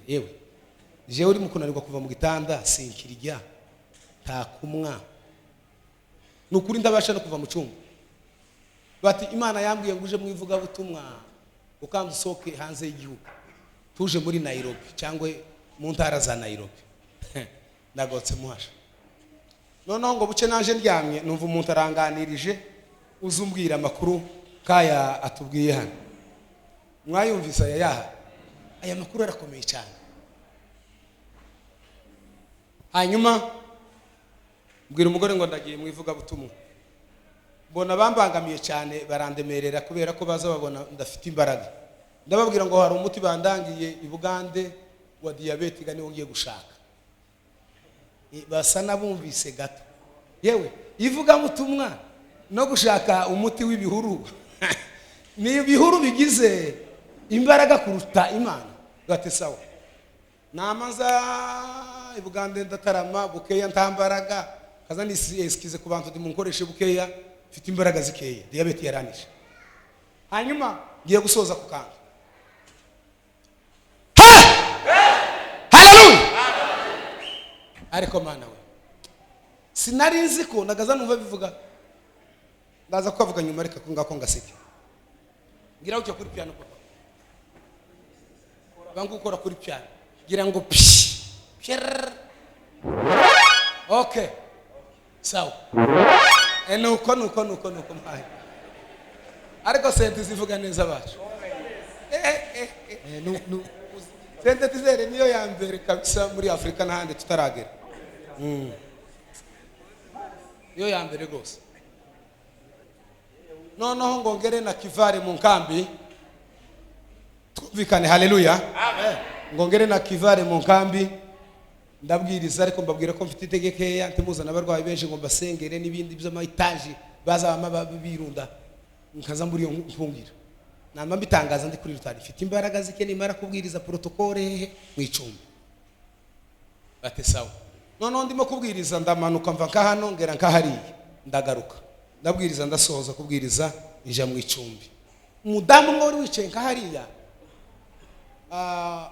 Yewe jewe uri mukunanirwa kuva mu gitanda, sinkirya takumwa, nukuri ndabasha no kuva mu cyumba. Bati Imana yambwiye ngo uje mwivuga butumwa, ukandi usoke hanze y'igihugu, tuje muri Nairobi cyangwa mu ntara za Nairobi. Ndagotse muhasha. Noneho ngo buce naje ndyamye, numva umuntu aranganirije, uzumbwira amakuru kaya atubwiye hano. Mwayumvise aya makuru arakomeye cyane. Hanyuma mbwira umugore ngo ndagiye mwivuga butumwa. Mbona bambangamiye cyane, barandemerera kubera ko baza babona ndafite imbaraga. Ndababwira ngo hari umuti bandangiye i Bugande wa diabete gani wongiye gushaka. Basa nabumvise gato. Yewe ivuga butumwa no gushaka umuti w'ibihuru. Ni ibihuru bigize imbaraga kuruta Imana. Gate sawa. Namaza i Bugande ndatarama bukeya ntambaraga, kaza nisikize ku bantu ndimunkoreshe bukeya, mfite imbaraga zikeya, diabete yaranisha. Hanyuma ngiye gusoza ku kantu. Haleluya. Ariko Mana we, sinari nzi ko nagaza numva bivuga, ndaza kuvuga nyuma, reka ngako ngaseke. Ngira ucyo kuri piano papa, bangu ukora kuri piano, ngira ngo okay sawa. Nuko mpaye, ariko sente zivuga neza bacu. Sente tizere niyo ya mbere kabisa muri Afrika n'ahandi tutaragera. Yo ya mbere gose. Noneho ngongere na kivare mu nkambi, twumvikane. Haleluya, amen. Ngongere na kivare mu nkambi, ndabwiriza ariko mbabwira ko mfite itegekeya ntimuzana abarwayi benshi ngo mbasengere n'ibindi by'amayitaji bazaba birunda nkaza muri iyo mfungira nama mbitangaza ndi kuri rutari mfite imbaraga zike nimara kubwiriza protokole mu icumbi bate sawa none ndimo kubwiriza ndamanuka mva nka hano ngera nka hariya ndagaruka ndabwiriza ndasohoza kubwiriza ija mu icumbi umudamu umwe wari wicaye nka hariya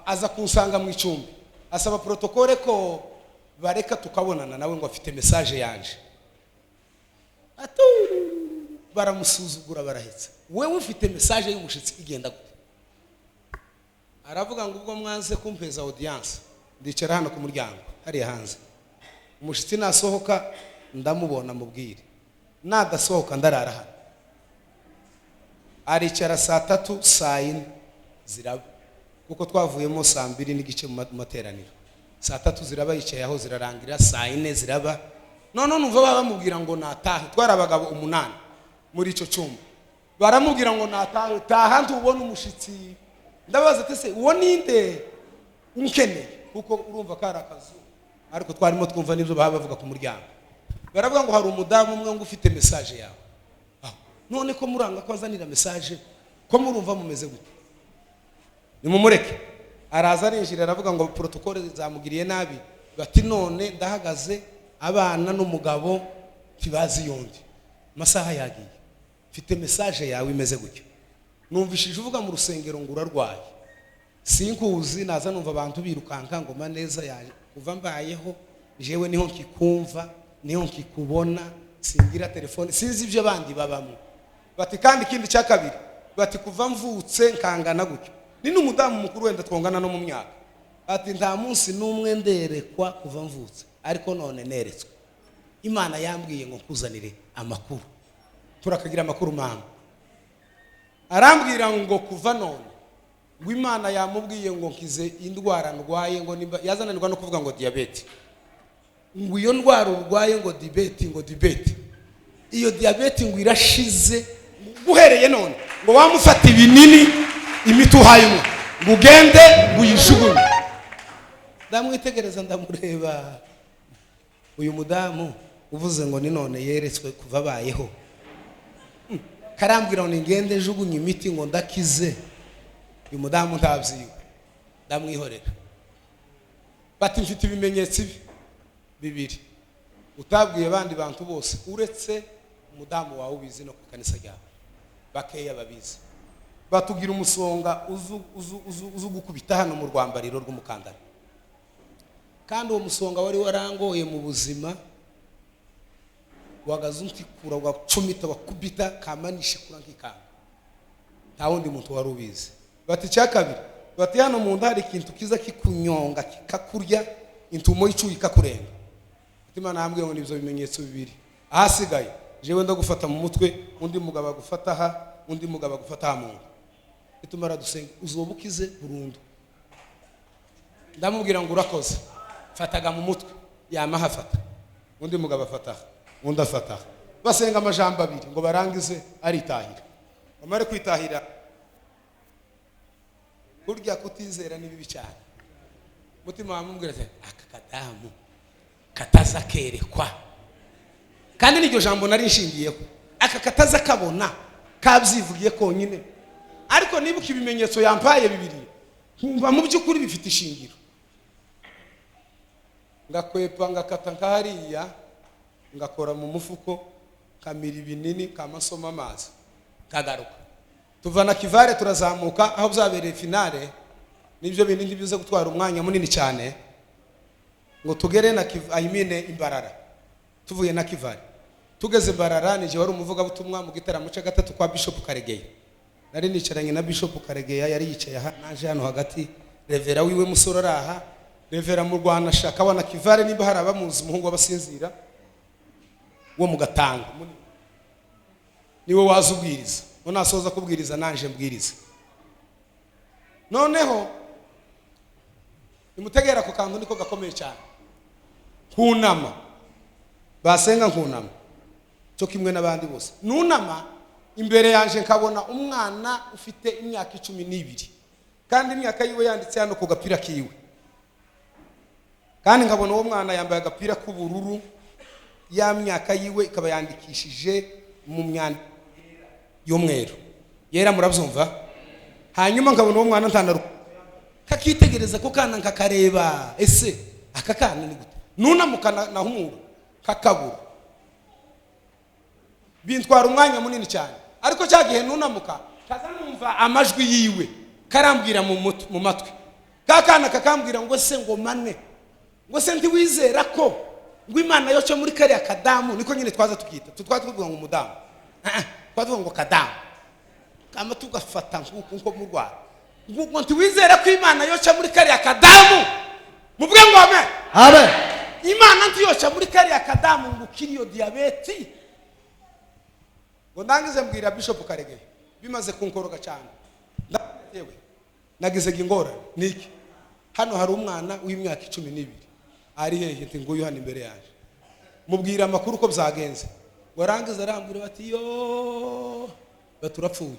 aza kunsanga mu icumbi asaba protokole ko bareka tukabonana nawe ngo afite message yanje baramusuzugura barahetse wewe ufite message y'umushitsi igenda gute aravuga ngo ubwo mwanze kumpeza audience ndicara hano ku muryango hari hanze umushitsi nasohoka ndamubona mubwire nadasohoka ndarara hano aricara saa 3 saa 4 ziraba kuko twavuyemo saa 2 n'igice mu materaniro saa 3 ziraba yicaye aho zirarangira saa 4 ziraba none numva bamubwira ngo natahe twara abagabo 8 muri ico cyumba baramubwira ngo natahe taha ntubona umushitsi ndabaza tese uwo ninde unkene kuko urumva karakazu ariko twarimo twumva nibyo bavuga ku muryango baravuga ngo hari umudamu umwe ngo ufite message yawe none ko muranga ko azanira message ko murumva mumeze gute nimumureke araza arinjira aravuga ngo protokole zamugiriye nabi bati none ndahagaze abana n'umugabo kibazi yondi masaha yagiye mfite message yawe imeze gutyo numvishije uvuga mu rusengero ngo urarwaye sinkuzi naza numva abantu birukanka ngo MANEZA yaje kuva mbayeho jewe niho nkikumva niho nkikubona singira telefone sinzi ibyo bandi babamo bati kandi ikindi cya kabiri bati kuva mvutse nkangana gutyo ni n'umudamu mukuru wenda twongana no mu myaka ati nta munsi n'umwe nderekwa kuva mvutse ariko none neretswe Imana yambwiye ngo nkuzanire amakuru turakagira amakuru mama arambwira ngo kuva none ngo Imana yamubwiye ngo nkize indwara ndwaye ngo yazananirwa no kuvuga ngo diabete ngo iyo ndwara urwaye ngo diabete iyo diabete ngo irashize guhereye none ngo wamufata ibinini imiti uhayemo ngo ugende uyishugunye ndamwitegereza ndamureba uyu mudamu uvuze ngo ni none yeretswe kuva abayeho karambwira ngo ngende jugunye imiti ngo ndakize uyu mudamu ntabyiwe ndamwihorera bati mfite ibimenyetso bibiri utabwiye abandi bantu bose uretse umudamu wawe ubizi no ku kanisa ryawe bakeya babizi batugira umusonga uzu gukubita hano mu rwambariro rw'umukandara kandi uwo musonga wari warangoye mu buzima wagazuntikura wacumita wakubita kamanishe kura nk'ikanga nta wundi muntu wari ubizi bati cyakabiri bati hano mu nda hari ikintu kiza kikunyonga kikakurya intumo y'icuyi kakurenga Imana yambwiye ngo nibyo bimenyetso bibiri ahasigaye jewe ndagufata mu mutwe undi mugabo agufata aha undi mugabo agufata aha mu nda itumara dusenga uzobukize burundu ndamubwira ngo urakoze fataga mu mutwe yama hafata undi mugabo afata undi afata basenga amajambo abiri ngo barangize aritahira bamare kwitahira burya kutizera ni bibi cyane mutima wamubwira ati aka kadamu kataza kerekwa kandi n'iryo jambo nari nshingiyeho aka kataza kabona kabyivugiye konyine ariko nibuka ibimenyetso yampaye bibiri nkumva mu by'ukuri bifite ishingiro ngakwepa ngakata nkahariya ngakora mu mufuko kamira ibinini kamasoma amazi kagaruka tuvana kivare turazamuka aho byabereye finale nibyo binini bize gutwara umwanya munini cyane ngo tugere na ayimine imbarara tuvuye na kivare tugeze barara nije wari umuvuga butumwa mu gitaramo cya gatatu kwa Bishop Karegeya nari nicaranye na Bishop Karegeya yari yicaye aha naje hano hagati revera wiwe musorora revera mu Rwanda shaka wana kivare niba hari abamuzi umuhungu w'abasinzira wo mu Gatanga niwe wazubwiriza none asoza kubwiriza nanje mbwiriza noneho nimutegera ku kantu niko gakomeye cyane kunama basenga nkunama cyo kimwe n'abandi bose nunama imbere yanje nkabona umwana ufite imyaka 12 kandi imyaka yiwe yanditse hano ku gapira kiwe kandi nkabona uwo mwana yambaye agapira k'ubururu, ya myaka yiwe ikaba yandikishije mu myanda y'umweru yera, murabyumva. Hanyuma nkabona uwo mwana ntanaruka kakitegereza ko kana nkakareba, ese aka kana ni gute, nunamuka nahumura kakabura, bintwara umwanya munini cyane. Ariko cyagihe nunamuka kaza numva amajwi yiwe karambwira mu matwi, kakana kakambwira ngo se ngo mane, ngo se ntiwizera ko ngo Imana yoce muri kariya kadamu, niko nyine twaza tukita, tuvuga ngo umudamu, twavuga ngo kadamu kama tugafata nkuko mu Rwanda, ngo ntiwizera ko Imana yoce muri kariya kadamu, muvuge ngo amen. Amen. Imana ntiyoce muri kariya kadamu ngo kiriyo Diabete. Ngo ndangize mbwira Bishop Karege bimaze kunkoroga cyane, yewe nagize ingorane niki, hano hari umwana w'imyaka 12 ari hehe, nti nguyu hano imbere yaje, mubwira amakuru ko byagenze, warangiza arambwira bati yo baturapfuye,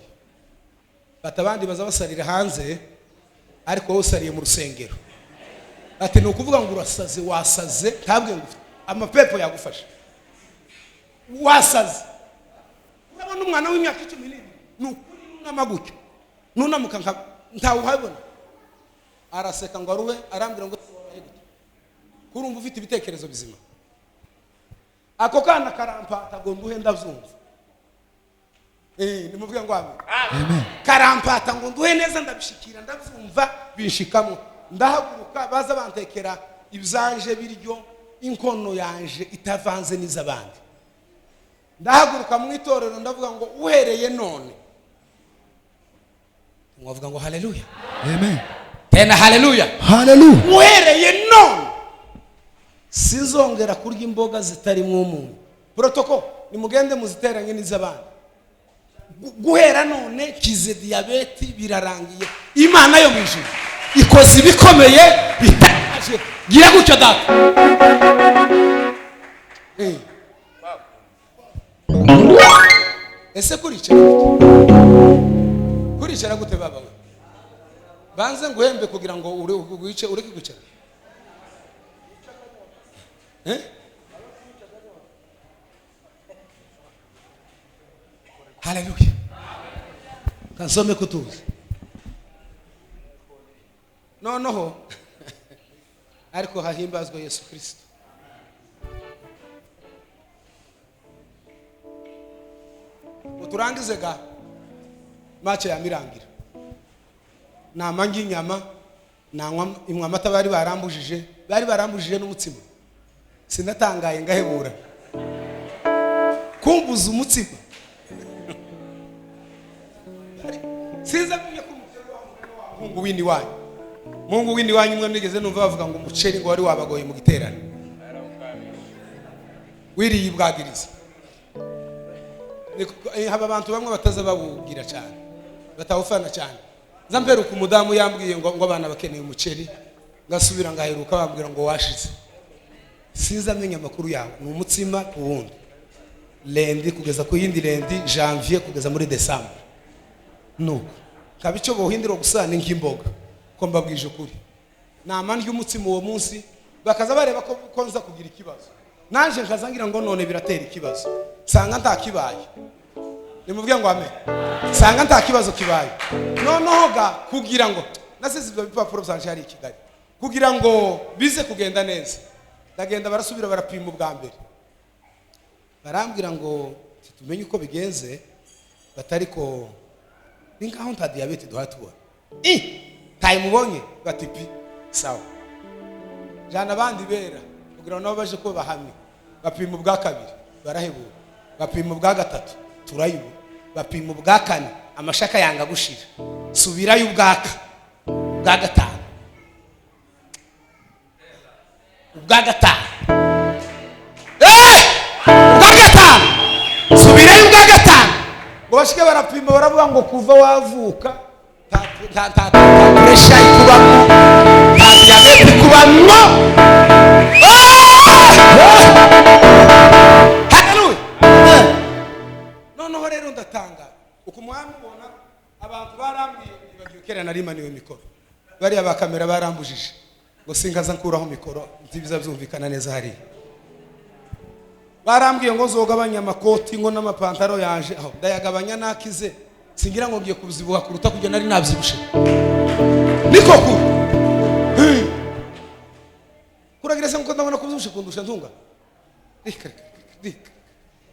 batabandi baza basarira hanze, ariko wowe usariye mu rusengero. Ati ni ukuvuga ngo urasaze, wasaze, ntabwe ngo amapepo yagufasha, wasaze. Urabona umwana w'imyaka 12 n'ukuri n'amagutyo, nunamuka ntawuhabona, araseka ngo aruwe, arambwira ngo kurumva ufite ibitekerezo bizima. Ako kana karampata ngo nduhe ndavyumva, nimuvuge ngo amen. Amen. Karampata ngo nduhe neza ndabishikira ndavyumva binshikamo, ndahaguruka baza bantekera ibzanje biryo, inkono yanje itavanze n'izabandi, ndahaguruka mu itorero ndavuga ngo uhereye none, mwavuga ngo haleluya. Amen. Tena haleluya. Hallelujah. Uhereye none sinzongera kurya imboga zitarimo umunyu. Protocol nimugende muziteranye n'izabandi. Guhera none kize Diabete birarangiye, Imana yo mwijuru ikoze ibikomeye bitangaje, gira gutyo data. Ese kuricara gute baba we? Banze nguhembe kugira ngo wice ureke kwicara. Haleluya. Kansome kutuza. Noneho ariko hahimbazwa Yesu Kristo. Uturangize ga mace ya mirangira, namangi inyama, nanywa imwe amata bari barambujije n'umutsima, sinatangaye ngahebura kumbuza umutsima. Sinza kumye kumukuru Mungu windi wanyu mwe nigeze numva bavuga ngo umuceri ngo wari wabagoye mu giterane, wiriye ibwagiriza. Haba abantu bamwe bataza bawugira cyane, batawufana cyane. Zamperuka umudamu yambwiye ngo abana bakeneye umuceri, ngasubira ngaheruka bambwira ngo washize. Sinza amenya amakuru yawe, ni umutsima uwundi lendi kugeza ku yindi lendi, janvier kugeza muri December. Nuko kabico bohindiro gusana nk'imboga, ko mbabwije ukuri namandye umutsima uwo munsi, bakaza bareba ko nza kugira ikibazo, nanje nkazangira ngo none biratera ikibazo, sanga nta kibaye. Nimuvuge ngo amen. Sanga nta kibazo kibaye. Noneho ga kugira ngo nasize ibyo bipapuro byanje hari i Kigali, kugira ngo bize kugenda neza, ndagenda barasubira barapima ubwa mbere, barambwira ngo tumenye uko bigenze, batariko ni ngaho nta Diabete duhatubona. Tayi mubonye batipi sawa, jana abandi bera kugira ngo nabo baje ko bahamye, bapima ubwa kabiri barahebura, bapima ubwa gatatu turayibura, bapima ubwa kane amashaka yanga gushira, subirayo ubwaka ubwa gatanu, ubwa gatanu subirayo ubwa gatanu, ngo bashike barapima baravuga ngo kuva wavuka ta pressure ikubamo, ta Diabete ikubamo. Haleluya. Noneho rero ndatanga uko mwami ubona abantu barambwiye nibagiye kera nari maniwe mikoro, bari aba kamera barambujije, ngo sinkaza nkuraho mikoro ntibiza byumvikana neza hari barambwiye ngo zogabanya amakoti ngo n'amapantaro yaje aho ndayagabanya nakize singira ngo ngiye kubyibuha kuruta kujya nari nabyibushe niko ku kuragira se ngo ndabona kubyibushe kundusha ntunga rika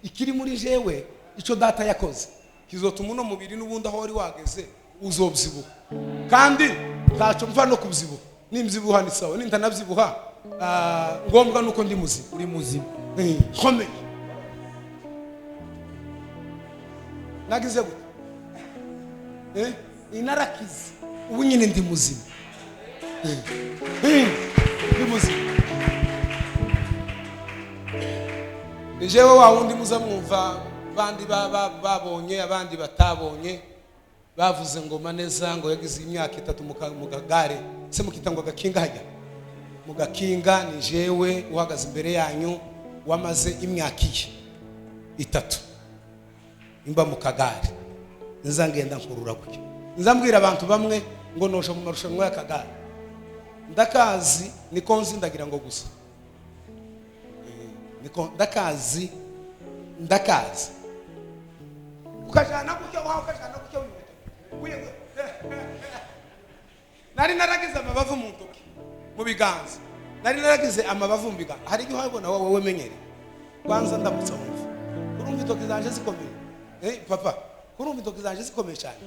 ikiri muri jewe ico data yakoze kizotuma uno mubiri n'ubundi aho wari wageze uzobyibuha kandi ntaco mva no kubyibuha nimzibuha ni sawa nintanabyibuha ngombwa nuko ndi muzima uri muzima komeye nagize gute inarakize ubu nyine ndi muzima ndi muzima jewe wa wundi muza mwumva bandi babonye abandi batabonye bavuze ngo maneza ngo yagize imyaka 3 mu kagare se mukita ngo gakinga hajya mu gakinga ni jewe uhagaze imbere yanyu wamaze imyaka 3 imba mu kagare nzangenda nkurura gutyo nzambwira abantu bamwe ngo nosha mu marushanwa y'akagare ndakazi niko nzindagira ngo gusa niko ndakazi ukajana gutyo waho ukajana gutyo nari naragize amabavu mu ntoki mu biganza nari naragize amabavu mu biganza hari igihe wabona wowe menyere kwanza ndamutsa wumva urumva intoki zanje zikomeye papa urumva intoki zanje zikomeye cyane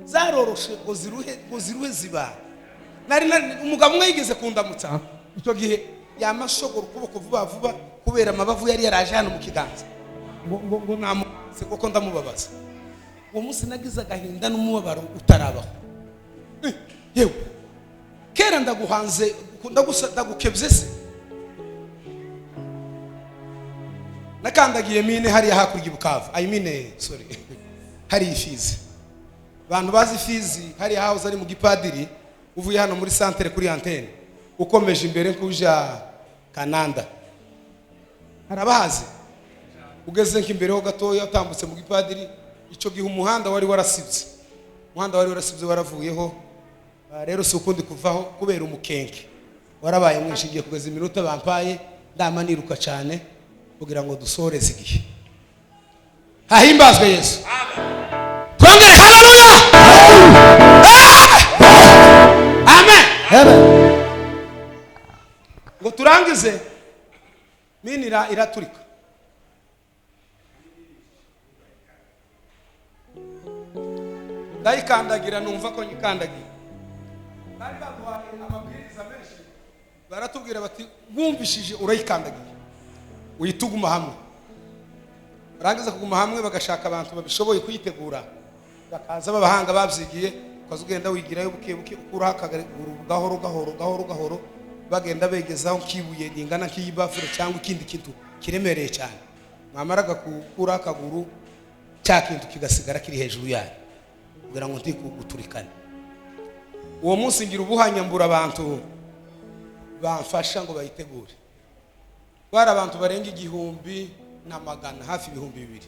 zaroroshe ngo ziruhe ziba nari umugabo umwe yigeze kundamutsa icyo gihe yamashogora ukuboko vuba vuba kubera amabavu yari yaraje hano mu kiganza ngo namuze kuko ndamubabaza uwo munsi nagize agahinda n'umubabaro utarabaho yewe kera ndaguhanze ndagukebye se nakandagiye mine hariya hakurya Bukavu sorry hari ifizi abantu bazi ifizi hariya house ari mu gipadiri uvuye hano muri centre kuri antenne ukomeje imbere kuja Kananda harabahaze ugeze nk'imbere ho gatoya utambutse mu gipadiri ico gihe umuhanda wari warasibye waravuyeho rero si ukundi kuvaho kubera umukenke warabaye mwinshi giye kugeza iminota bampaye ndama niruka cyane kugira ngo dusoreze igihe hahimbazwe Yesu twongere haleluya amen ngo turangize minira iraturika ndayikandagira numva ko nyikandagira bari baguhaye amabwiriza menshi baratubwira bati wumvishije urayikandagira uyituguma hamwe barangiza kuguma hamwe bagashaka abantu babishoboye kuyitegura bakaza babahanga babyigiye ukazugenda wigirayo buke ukura gahoro bagenda begezaho kibuye ringana k'ibafure cyangwa ikindi kintu kiremereye cyane mwamaraga kukura akaguru cya kintu kigasigara kiri hejuru yayo kugira ngo ntikuguturikane uwo munsi ngira ubuhamya mbura abantu bamfasha ngo bayitegure bari abantu barenga 1,000 hafi 2,000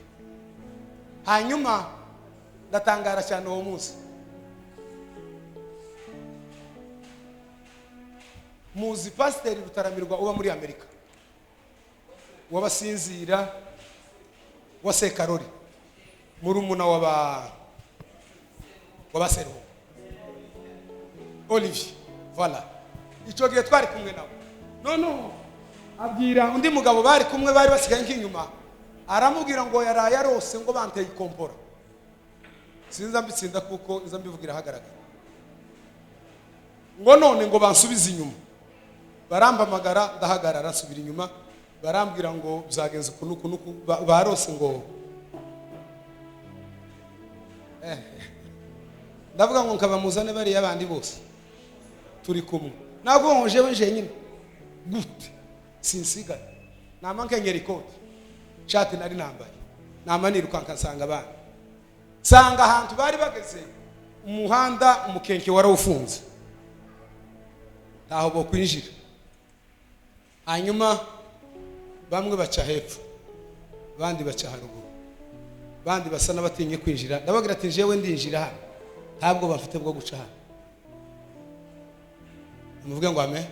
hanyuma ndatangara cyane uwo munsi muzi pasiteri Rutaramirwa uba muri Amerika wabasinzira wa Sekarori muri umuna wabasero Olivier voilà icyo gihe twari kumwe nabo no abwira undi mugabo bari kumwe bari basigaye nk'inyuma aramubwira ngo yaraye arose ngo banteye ikompora sinza mbitsinda kuko iza mbivugira hagaragara ngo none ngo bansubize inyuma barambamagara ndahagarara nsubira inyuma barambwira ngo byagenze kunuku barose ngo ndavuga ngo nkabamuzane bari abandi bose turi kumwe nabwo nje nyine gute sinsigaye namankengera ikoti shati nari nambaye namaniruka nkasanga abandi sanga ahantu bari bageze umuhanda umukenke warawufunze ntaho bo kwinjira hanyuma bamwe baca hepfo bandi baca haruguru bandi basa n'abatinye kwinjira ndabagira ati jewe ndinjira hano ntabwo bafite bwo guca hano muvuge ngo amen.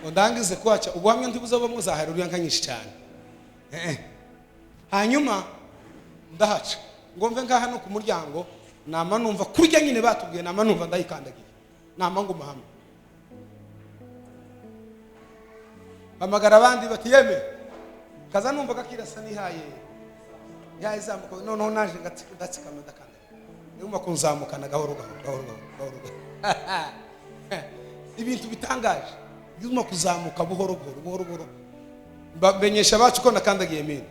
Ngo ndangize kwaca ubuhamya ntibuzoba muzaharurira nka nyinshi cyane. Hanyuma ndahaca ngo mve ngaha no ku muryango nama numva kurya nyine batubwiye nama numva ndayikandagiye nama ngo mahama bamagara abandi bati yeme kaza numva gakirasa nihaye zamuko noneho naje ndatsikama ndakandagiye niyo kunzamukana gahoro gahoro ibintu bitangaje bizuma kuzamuka buhoro babenyesha bacu ko nakandagiye mine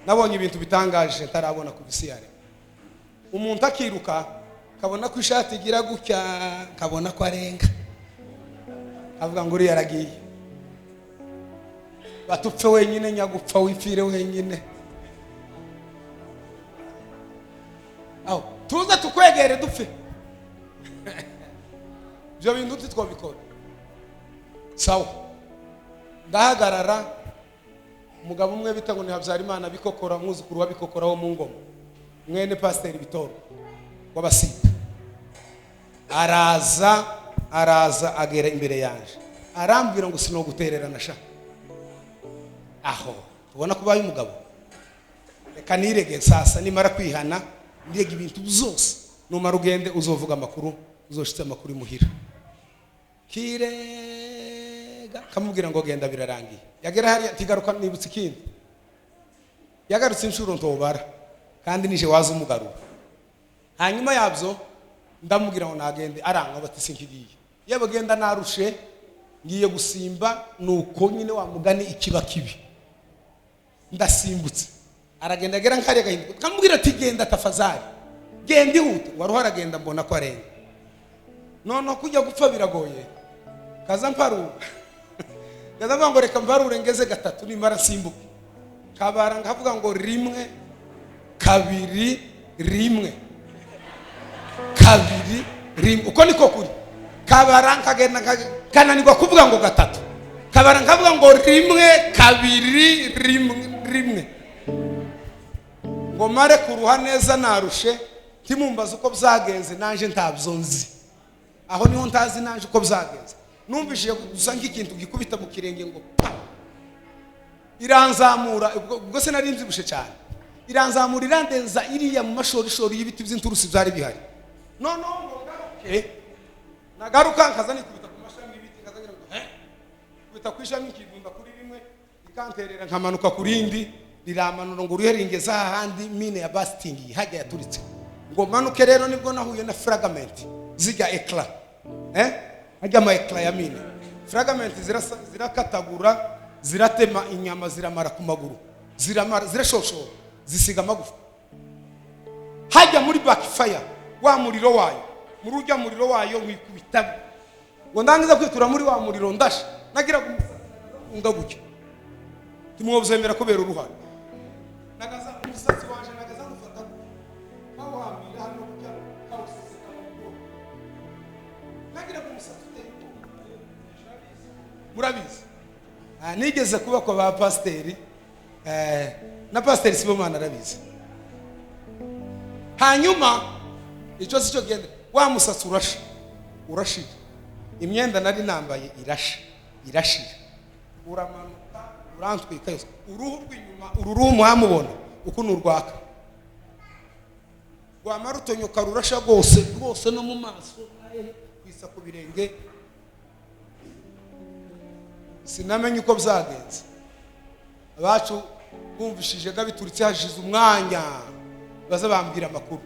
nabonye ibintu bitangaje ntarabona ku bisi yare umuntu akiruka kabona ko ishati igira gutya kabona ko arenga avuga ngo uri yaragiye batupfe wenyine nyagupfa wifire wenyine aho tuza tukwegere dupfe byo bintu twabikora sawa ndahagarara umugabo umwe bita ngo ni Habyarimana bikokora mwuzukuru wa bikokora wo mu ngoma mwene pasiteri Bitoro w'abasita araza agera imbere yanje arambwira ngo sinogutererana sha aho ubona kubaye umugabo reka nirege sasa nimara kwihana ndege ibintu byose numara ugende uzovuga amakuru uzoshitse amakuru imuhira kirega kamubwira ngo genda birarangiye yagera hari tigaruka nibutse ikindi yagarutse inshuro ntobara kandi nije waza umugarura hanyuma yabyo ndamubwira ngo nagende aranga bati sinkigiye yabagenda narushe ngiye gusimba nuko nyine wa mugani ikiba kibi ndasimbutse aragenda agera nkari agahinduka kamubwira ati genda tafazari genda ihute waruho aragenda mbona ko arenga none kujya gupfa biragoye kaza mparu kaza ngo reka mparure ngeze gatatu nimara simbuka kabara ngavuga ngo rimwe kabiri rimwe uko niko kuri kabara nkagenda kananirwa kuvuga ngo gatatu kabara ngavuga ngo rimwe kabiri rimwe ngo mare kuruha neza narushe timumbaza uko byagenze nanje ntabyo nzi aho niho ntazi nanje uko byagenze numvishije gusa nk'ikintu gikubita mu kirenge ngo iranzamura ubwo se nari nzibushe cyane iranzamura irandenza iriya mu mashorishori y'ibiti by'inturusi byari bihari noneho ngo nagaruka nkaza nikubita ku mashami y'ibiti nkazagira ngo kubita ku ishami ikidunda kuri rimwe ikanterera nkamanuka ku rindi riramanura ngo uruheringeza ahandi mine ya bastingi hajya yaturitse ngo manuke rero nibwo nahuye na fragment ziga eclat hajya ama eclat ya mine fragment zirakatagura ziratema inyama ziramara ku maguru zirashoshora zisiga amagufa hajya muri backfire wa muriro wayo muri ujya muriro wayo wikubita ngo ndangiza kwitura muri wa muriro ndasha nagira ngaguke timwobzemera kubera uruhare nagaza umusatsi wanje nagaza gufata aho hambira hano kujya kawuseseka mu nagira umusatsi murabizi nigeze kuba kwa ba pasiteri na pasiteri Sibomana arabizi hanyuma icyo si cyo genda wa musatsi urashira imyenda nari nambaye irashira uramanuka urantwika yose uruhu rw'inyuma uruhu muhamubona uko nurwaka rwamara utonyoka rurasha rwose no mu maso kwisa ku birenge sinamenye uko byagenze abacu bumvishije gabituritse hashize umwanya baza bambwira amakuru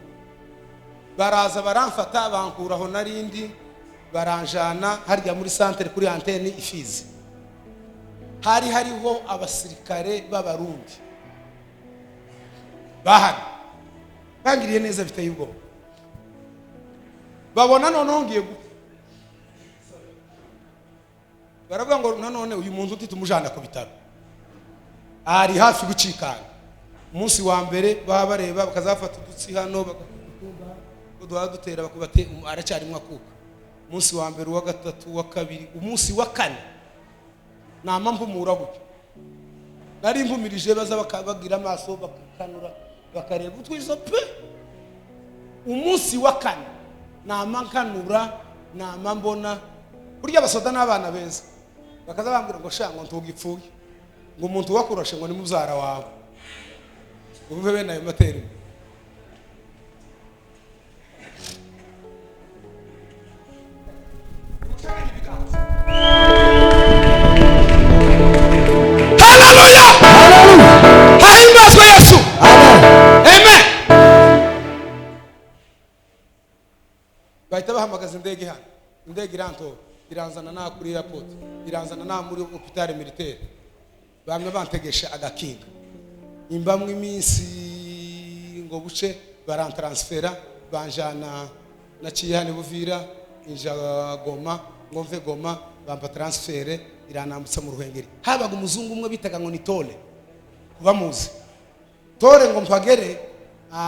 baraza baramfata bankuraho narindi baranjana harya muri centre kuri antenne Ifizi hari hariho abasirikare b'abarundi bahari bangiriye neza biteye ubwoba babona none ngiye baravuga ngo none uyu muntu utitumujana ku bitaro ari hafi gucikana umunsi wa mbere bareba bakazafata udutsi hano dutera bakubate aracyari mwakuka umunsi wa mbere wa gatatu wa kabiri umunsi wa kane nama mpumura buke nari mpumirije baza bakabagira amaso bakakanura bakareba utwizo pe umunsi wa kane nama nkanura nama mbona burya abasoda n'abana beza bakaza bambwira ngo sha ngo ntugipfuye ngo umuntu wakurashe ngo ni mubyara wawe umve bene ayo materi haleluya hahimbazwe Yesu amen bahita bahamagaza indege hano indege iranto iranzana na kuri airport iranzana na muri hôpital militaire bamwe bantegesha agakinga imbamwe iminsi ngo buce barantransfera banjana naciye hano Buvira inja Goma ngo mve Goma bamba transfere iranambutsa mu Ruhengeri habaga umuzungu umwe bitaga ngo ni Tole bamuzi Tole ngo mpagere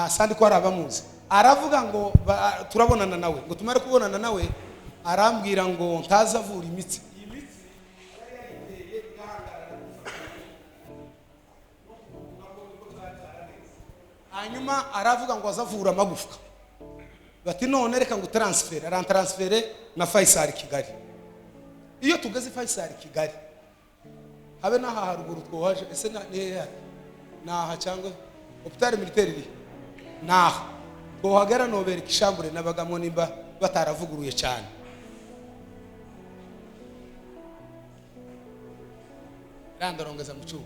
sandi ko arabamuzi aravuga ngo turabonana nawe ngo tumare kubonana nawe arambwira ngo ntazavura imitsi hanyuma aravuga ngo azavura amagufwa bati none reka ngo transfer arantransfere na Faisal Kigali iyo tugeze Faisal Kigali habe naha haruguru twohaje ese naha cyangwa hôpital militaire iri naha twohagera nobera kishambure nabagamo nimba bataravuguruye cyane randorongeza mu cyuba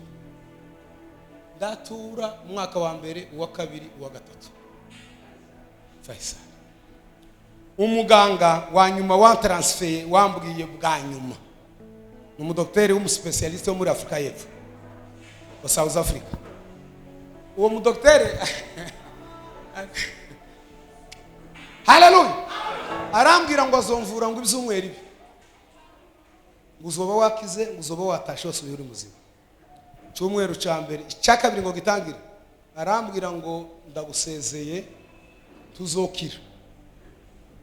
ndatura umwaka wa mbere uwa kabiri uwa gatatu Faisal umuganga wa nyuma wa transfer wambwiye bwa nyuma ni umudokiteri w'umuspecialiste wo muri Afrika y'Epfo wa South Africa uwo mudokiteri haleluya arambwira ngo azomvura ngo ibyumweri ibi ngo uzoba wakize ngo uzoba watashe wose uri muzima cyumweru cya mbere cya kabiri ngo gitangire arambwira ngo ndagusezeye tuzokira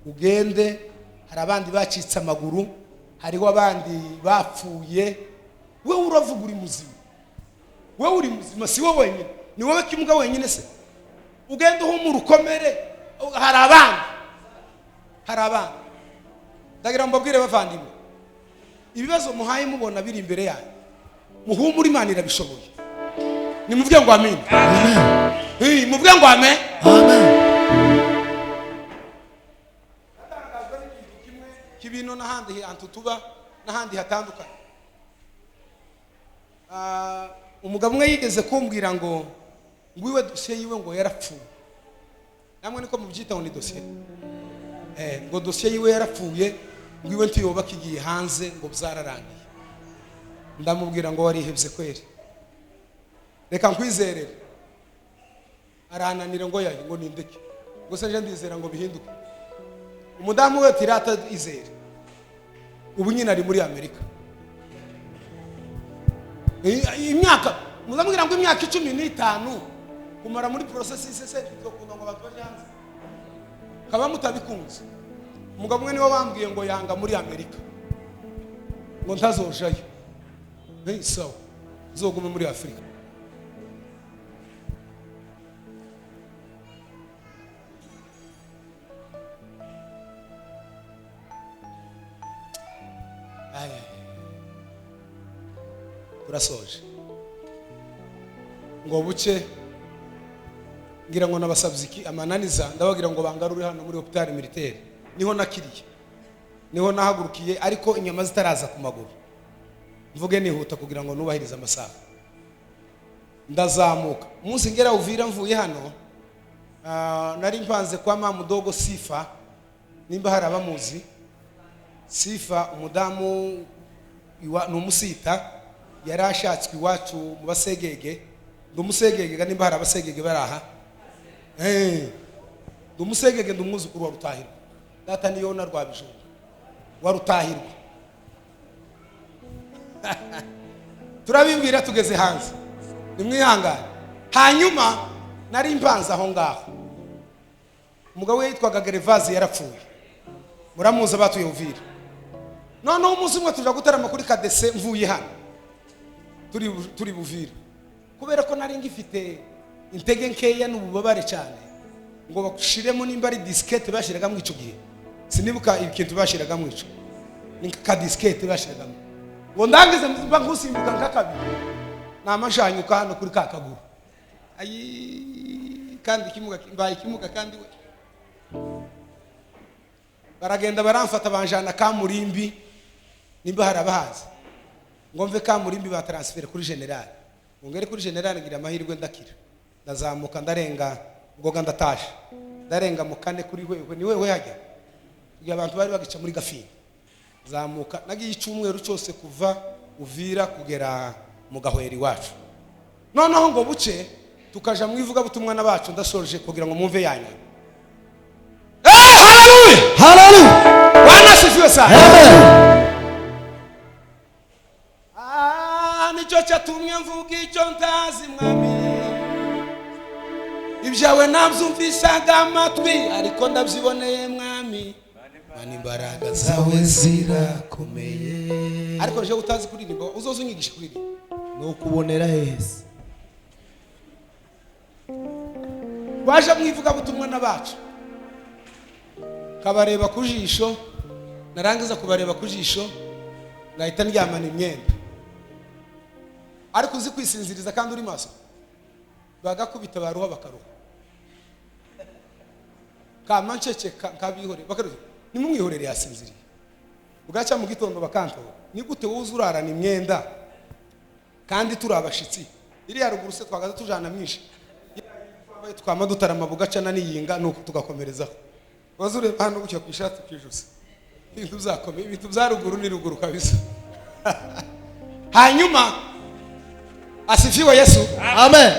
ugende hari abandi bacitse amaguru hariho abandi bapfuye wewe uravuga uri muzima wewe uri muzima si wowe wenyine ni wowe kimuga wenyine se ugende uhumura ukomere hari abandi ndagira mbabwire bavandimwe ibibazo muhaye mubona biri imbere yanyu muhumura Imana irabishoboye nimuvuge ngo amen amen muvuge ngo amen amen kibino n'ahandi hantutuba n'ahandi hatandukanye umugabo umwe yigeze kumbwira ngo ngwiwe dosiye yiwe ngo yarapfuye namwe niko mubyita ngo ni dosiye ngo dosiye yiwe yarapfuye ngwiwe ntiyoba kigiye hanze ngo byararangiye ndamubwira ngo warihebye kweri reka nkwizerere arananira ngo yayi ngo nindeke ngo se nje ndizera ngo bihinduke umudamu we tirata izere ubu nyine ari muri Amerika imyaka muzamubwira ngo imyaka 15 kumara muri process isese bizokunda ngo abantu bajanze kaba mutabikunze umugabo umwe niwe wambwiye ngo yanga muri Amerika ngo ntazojayo sawa zogume muri Afrika turasoje ngo buce ngira ngo nabasabziki amananiza ndabagira ngo bangarure hano muri hôpital militaire niho nakiriye niho nahagurukiye ariko inyama zitaraza ku maguru mvuge nihuta kugira ngo nubahirize amasaha ndazamuka umunsi ngera Uvira mvuye hano nari mpanze kwa mamudogo Sifa nimba hari abamuzi Sifa umudamu n'umusita yarashatswe iwacu mu basegege ndumusegege nimba hari abasegege baraha ndumusegege ndumwuzukuru wa Rutahirwa data niyo na Rwabijunga wa Rutahirwa turabimbwira tugeze hanze nimwihangane hanyuma nari mpanze aho ngaho umugabo we yitwaga Gerevazi yarapfuye muramuza batuye Uvira none umunsi umwe tuja gutarama kuri kadese mvuye hano turi Buvira kubera ko nari ngifite intege nkeya n'ububabare cyane ngo bakushiremo nimba ari disquette bashiraga mu ico gihe sinibuka ikintu bashiraga mu ico ni kadiskete bashiragamo ngo ndangize mba nkusimbuka nkakabiri namashanyuka hano kuri kakaguru ayi kandi ikimuga kandi we baragenda baramfata banjana Kamurimbi nimba harabahazi ngo mve Kamurimbi ba transfer kuri general ngere kuri general ngira amahirwe ndakira ndazamuka ndarenga ngoga ndatasha ndarenga mu kane kuri wewe ni wewe hajya kugira abantu bari bagica muri Gafini zamuka nagiye icumweru cyose kuva Uvira kugera mu Gahweri wacu noneho ngo buce tukaja mu ivuga butumwa nabacu ndasoje kugira ngo mumve yanyu haleluya Hallelujah. Bwana sifiwe sana nicyo cyatumye mvuga icyo ntazi mwami ibyawe nabyumvisaga amatwi ariko ndabyiboneye mwami mani imbaraga zawe zirakomeye ariko je utazi kuririmba uzoza unyigisha kuririmba no kubonera heza baje mwivuga butumwa nabacu kabareba kujisho narangiza kubareba kujisho ngahita ndyamana imyenda ariko uzi kwisinziriza kandi uri maso bagakubita baruha bakaruha kamancece kabihore bakaruha nimumwihorere yasinziriye ugaca mu gitondo bakanto ni gute wuzurarana imyenda kandi turi abashitsi iri ya ruguru se twagaza tujana myinshi twama dutarama bugacana niyinga nuko tugakomerezaho wazure hano gucyo kwishati kwijuse ibintu byakomeye ibintu bya ruguru ni ruguru kabisa hanyuma asifiwe Yesu amen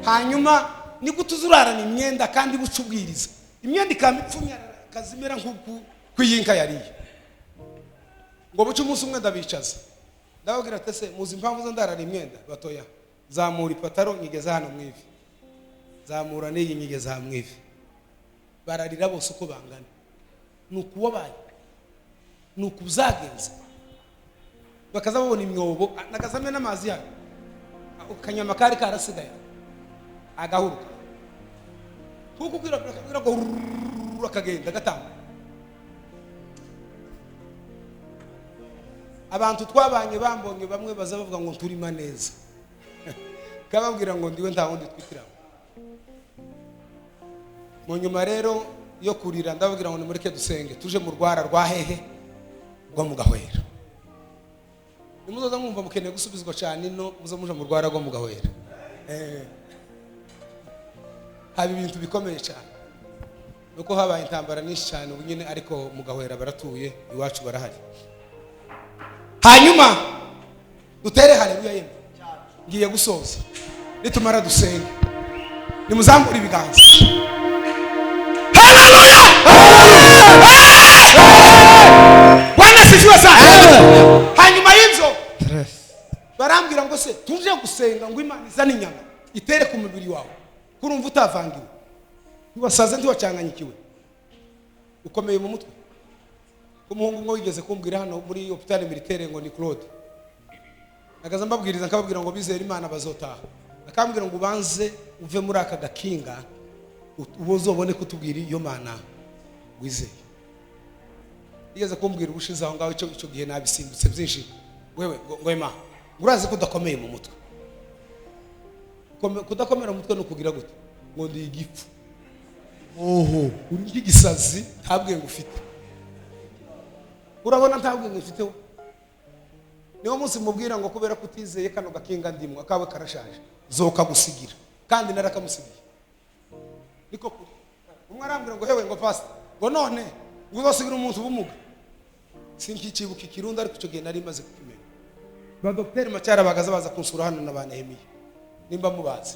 hanyuma ni gutuzurarana imyenda kandi bucubwiriza imyenda ikamipfumya kazimera nkuko kwiyinka yariye ngo buce umunsi umwe ndabicaza ndababwira tese muzi impamvu zo ndarara imyenda batoya zamura ipataro nyigeza hano mwivi zamura n'iyi nyigeza mwivi bararira bose uko bangana nuko wabaye nuko uzagenza bakaza babona imyobo nakazame n'amazi yayo ukanyama kari karasigaye agahuruka kuko kwira ngo akagenda gatanga abantu twabanye bambonye bamwe baza bavuga ngo turi maneza kababwira ngo ndiwe nta wundi twitiraho mu nyuma rero yo kurira ndababwira ngo nimureke dusenge tuje mu rwara rwa hehe rwo mu Gahwera nimuzoza mwumva mukeneye gusubizwa cyane no muzo muje mu rwara rwo mu Gahwera habi ibintu bikomeye cyane nuko habaye intambara nyinshi cyane ubu nyine ariko mu Gahwera baratuye iwacu barahari hanyuma dutere haleluya yemwe ngiye gusoza nitumara dusenge nimuzambura ibiganza haleluya Bwana sifiwe sana hanyuma y'inzo barambwira ngo se tuje gusenga ngo Imana izane inyama itere ku mubiri wawe kurumva utavangiwe ntiwasaze ntiwacanganyikiwe ukomeye mu mutwe umuhungu ngo wigeze kumbwira hano muri hôpital militaire ngo ni Claude nagaza mbabwiriza nkababwira ngo bizera Imana bazotaha akambwira ngo ubanze uve muri aka gakinga ubozobone kutubwira iyo Mana wizeye igeze kumbwira ubushize aho ngaho icyo gihe nabisimbutse byinshi wewe ngo Imana urazi ko udakomeye mu mutwe kudakomera mu mutwe no kugira gute ngo ndi igipfu oho uri igisazi ntabwe ngo ufite urabona ntabwe ngo ufite niyo munsi mubwira ngo kubera kutizeye kano gakinga ndimwe akawe karashaje zoka gusigira kandi narakamusigiye niko kuri umwe arambwira ngo hewe ngo pastor ngo none uzosigira umuntu ubumuga sinkikibuka ikirundo ariko icyo gihe nari maze kukimenya ba Dr. Macyara bagaza baza kunsura hano na Banehemiye nimba mubazi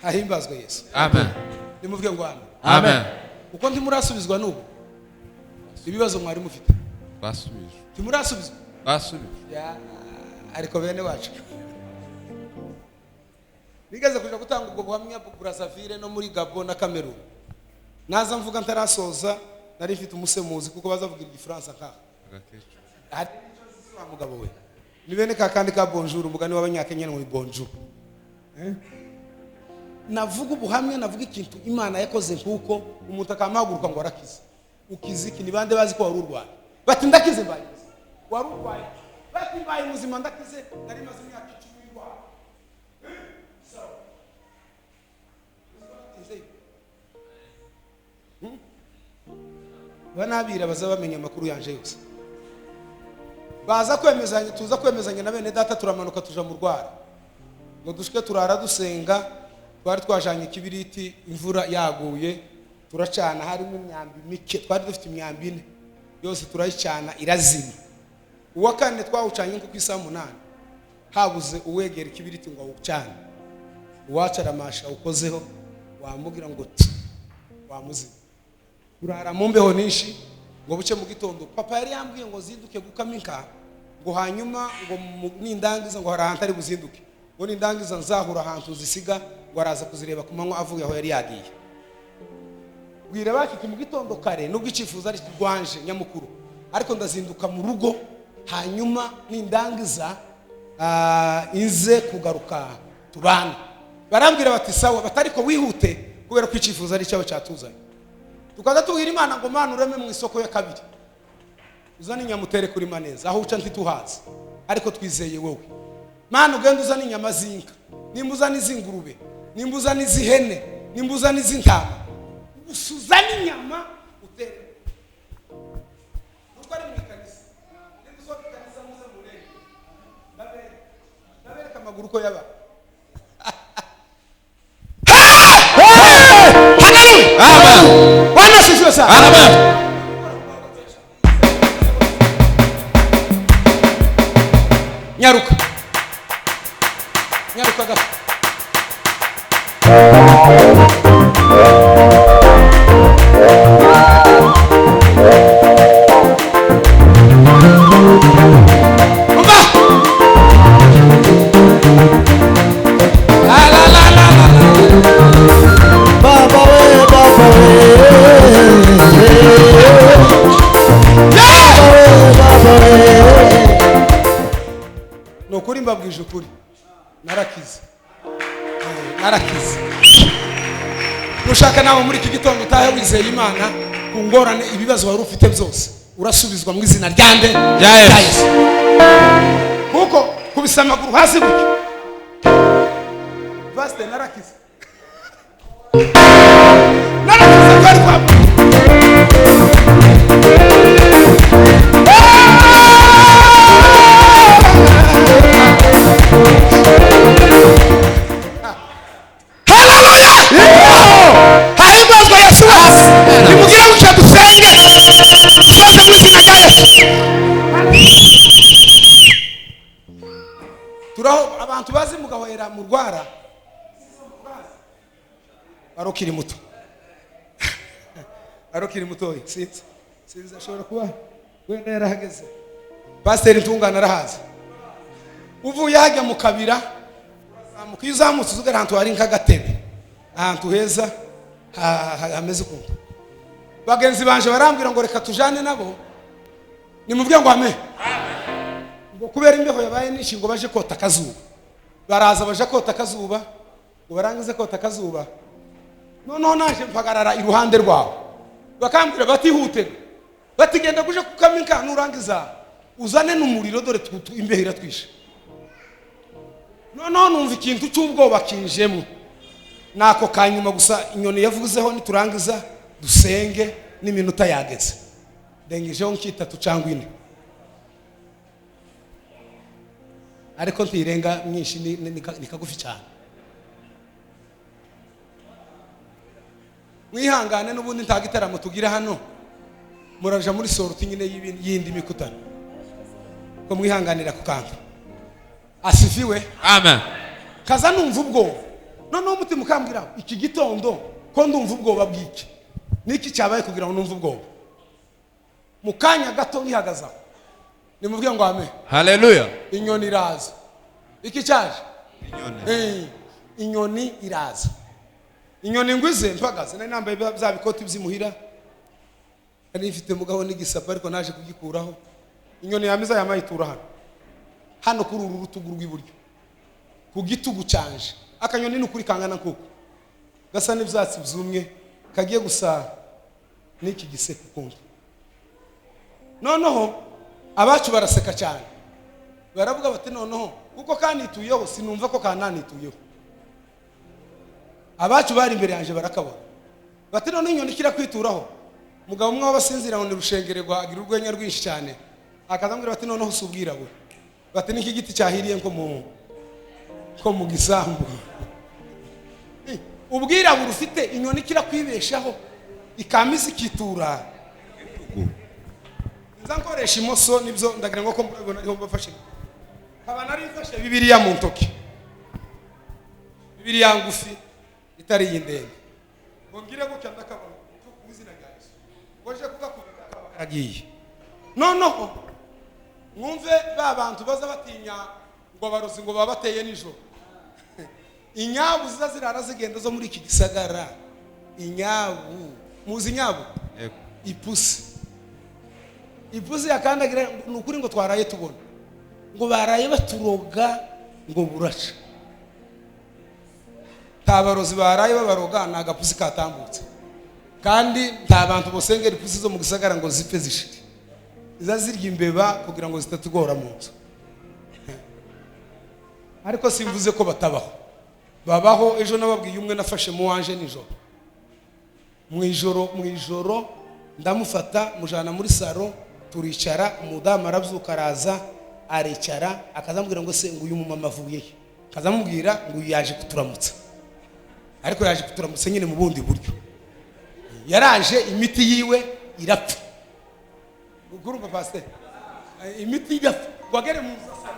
ahimbazwe Yesu amen nimuvuge ngo amen amen uko ndi murasubizwa n'ubu ibibazo mwari mufite basubije timurasubizwa basubije ariko bene wacu nigeze kuja gutanga ubwo buhamya Brazzaville no muri Gabon na Cameroon naza mvuga ntarasoza nari mfite umusemuzi kuko bazavuga igifaransa nka ari wa mugabo we ni bene kakandi ka bonjour umugani w'abanyakenya ni bonjour navuga ubuhamya navuga ikintu Imana yakoze nkuko umuntu akamaguruka ngo arakiza ukiziki ni bande bazi ko wari urwaye bati ndakize mbaye wari urwaye bati mbaye muzima ndakize nari maze imyaka 10 ndwaye banabira bazabamenya amakuru yanje yose baza kwemezanya tuza kwemezanya na bene data turamanuka tuja mu Rwara ngo dushike turara dusenga twari twajanye kibiriti imvura yaguye turacana harimo imyambi mike twari dufite imyambi ine yose turayicana irazima uwa kane twawucanye nko kwisa 8 habuze uwegera kibiriti ngo awucane uwacaramasha ukozeho wamugira ngo wamuzima urara mu mbeho nishi ngo buce mu gitondo papa yari yambwiye ngo zinduke gukaminka ngo hanyuma ngo nindangiza ngo harahanta ari buzinduke ngo nindangiza nzahura ahantu zisiga ngo araza kuzireba kumanywa avuye aho yari yagiye gwira baki mu gitondo kare nubwo icifuza ari kigwanje nyamukuru ariko ndazinduka mu rugo hanyuma nindangiza inze kugaruka tubana barambwira bati sawa batariko wihute kubera ko icifuza ari cyawe cyatuzanye tukaza tubwira Imana ngo Mana ureme mu isoko ya kabiri uzana inyamutere kuri Maneza aho uca ntituhazi ariko twizeye wowe Mana ugenda uzana inyama zinka nimbuza n'izingurube nimbuza n'izihene nimbuza n'izintama usuzana inyama utere nutwari mu kanisa nimbuza kanisa muze murenge ndabereka amaguru ko yaba Amen. Bwana sifiwe sana. Amen. Nyaruka. Nyaruka gato. Umva. La la la la la. Baba we, Baba we. Nokuri mbabwije ukuri narakize nushaka nawe muri iki gitondo utahe wizeye Imana kungorane ibibazo wari ufite byose urasubizwa mu izina ryande Yesu kuko kubisa amaguru hasi gutyo vaste narakize kwari kwa turaho abantu bazi mugahwera mu Rwara arokiri muto arokiri muto sinzi ashobora kuba wenda yarahageze pastor Ntungana arahaza uvuye hajya mu kabira mukizamutse uzugara ahantu hari nkagatebe ahantu heza hameze ukuntu bagenzi banje barambwira ngo reka tujane nabo nimuvuge ngo amen ngo kubera imbeho yabaye nishi ngo baje kota kazuba baraza baje kota kazuba ngo barangize kota kazuba noneho naje mpagarara iruhande rwabo bakambwira batihute batigenda kuje kukaminka nurangiza uzane n'umuriro dore imbeho iratwisha noneho numva ikintu cy'ubwoba kinjemo nako kanyuma gusa inyoni yavuzeho niturangiza dusenge n'iminota yageze dengijeho nk'itatu cyangwa 4 ariko ntirenga myinshi ni kagufi cyane mwihangane n'ubundi ntagitaramo tugira hano muraja muri sorti nyine yindi mikutano ko mwihanganira ku kantu asifiwe amen kaza numva ubwoba noneho umutima ukambwira iki gitondo ko ndumva ubwoba bw'iki niki cyabaye kugira ngo numva ubwoba mu kanya gato nkihagazaho nimuvuge ngo amen haleluya inyoni iraza iki cyaje inyoni inyoni iraza inyoni ngwize mpagaze nari nambaye bya bikoti by'imuhira nari mfite mugabo n'igisapa ariko naje kugikuraho inyoni yamiza yamayitura hano kuri uru rutugu rw'iburyo ku gitugu cyanje akanyoni n'ukuri kangana kuko gasa n'ibyatsi byumye kagiye gusa n'iki giseko kumva. Noneho abacu baraseka cyane, baravuga bati noneho kuko kanituyeho sinumva ko kananituyeho. Abacu bari imbere yanje barakabona bati none inyoni kira kwituraho. Mugabo umwe wabasinzira ngo nirushengererwa agira urwenya rwinshi cyane, akazambwira bati noneho usubwira we, bati niki giti cyahiriye ko mu gisambu. Ubwira burufite inyoni kira kwibeshaho ikamisa ikitura. Nzankoresha imoso nibyo ndagira ngo ko mbona bafashe. Kaba nari mfashe Bibiliya mu ntoki, Bibiliya ngufi itari yindende. Ngongire ko cyanda kabona kuzina gaje. Ngoje kugakubita agiye. Noneho mwumve ba bantu baza batinya ngo abarozi ngo babateye nijoro. Inyabu zirara zigenda zo muri iki gisagara. Inyabu muzi inyabu? Ipusi yakandagira nukuri ngo twaraye tubona ngo baraye baturoga ngo buraca. Tabarozi baraye babaroga nagapusi katambutse, kandi nta bantu bosengera ipusi zo mu gisagara ngo zipfe zishire, iza zirya imbeba kugira ngo zitatugora mu nzu. Ariko simvuze ko batabaho, babaho. Ejo nababwiye umwe nafashe mu wanje nijoro, mu ijoro ndamufata mujana muri saro, turicara. Umudamu arabyuka araza aricara, akazambwira ngo se ngo uyu mumama avuye he, akazamubwira ngo yaje kuturamutsa. Ariko yaje kuturamutsa nyine mu bundi buryo, yaraje imiti yiwe irapfa. Urumva pastor, imiti irapfa wagere mu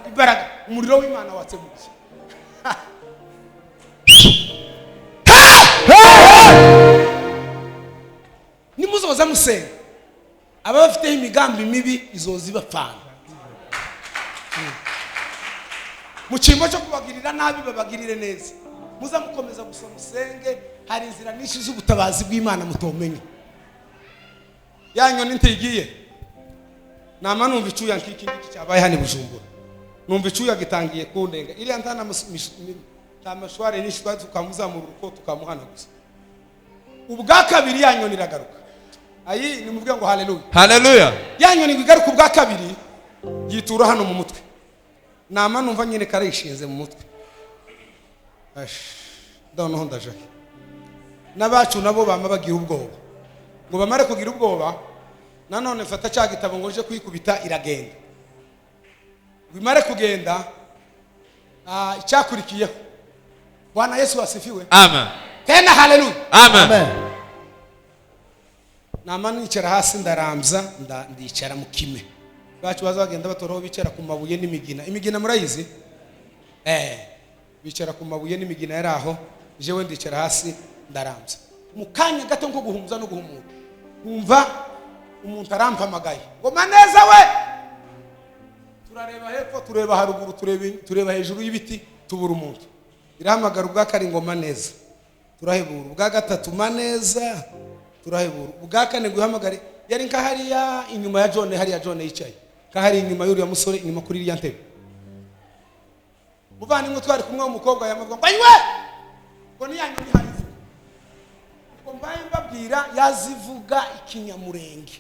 imbaraga, umuriro w'Imana watse mu cyo. Nimuzoza musenga, aba bafite imigambi mibi izozi bapfana. Mu cyimbo cyo kubagirira nabi babagirire neza. Muza mukomeza gusoma musenge, hari inzira nyinshi z'ubutabazi bw'Imana mutomenye. Yanyoni ntigiye nama numva icuya nkiki cyabaye hane Bujumbura, numva icuya gitangiye kundenga. Iri antana tamashware ni shwa tukamuzamura uko tukamuhanaguza. Ubwa kabiri yanyoni iragaruka. Ayi nimuvuga ngo haleluya, haleluya. Yanyoni igaruka ubwa kabiri yitura hano mu mutwe. Nama numva nyine karishinze mu mutwe. Noneho ndaje n'abacu nabo bama bagira ubwoba, ngo bamare kugira ubwoba. Nanone mfata cya gitabo ngo nje kwikubita iragenda. Bimare kugenda, icyakurikiyeho Bwana Yesu asifiwe. Amen. Tena haleluya. Amen. Nama nicara hasi ndaramza, ndicara mu kime. Bacu bazagenda batoroho bicara ku mabuye n'imigina. Imigina murayizi? Bicara ku mabuye n'imigina yari aho, jewe ndicara hasi ndaramza. Mu kanya gato nko guhumza no guhumura, umva umuntu arampamagaye ngo Maneza we. Turareba hepfo, tureba haruguru, tureba hejuru y'ibiti, tubura umuntu. Irahamagara ubwa kari ngo Maneza, turahebura. Ubwa gatatu Maneza, turahebura. Ubwa kane guhamagare yari nka hariya inyuma ya John, hariya John yicaye nka hari inyuma y'uriya musore, inyuma kuri iriya ntebe. Muvani ngo twari kumwe umukobwa yamavuga ngo ayiwe ngo ni yanyoni harize. Ngo mbaye mbabwira yazivuga ikinyamurenge,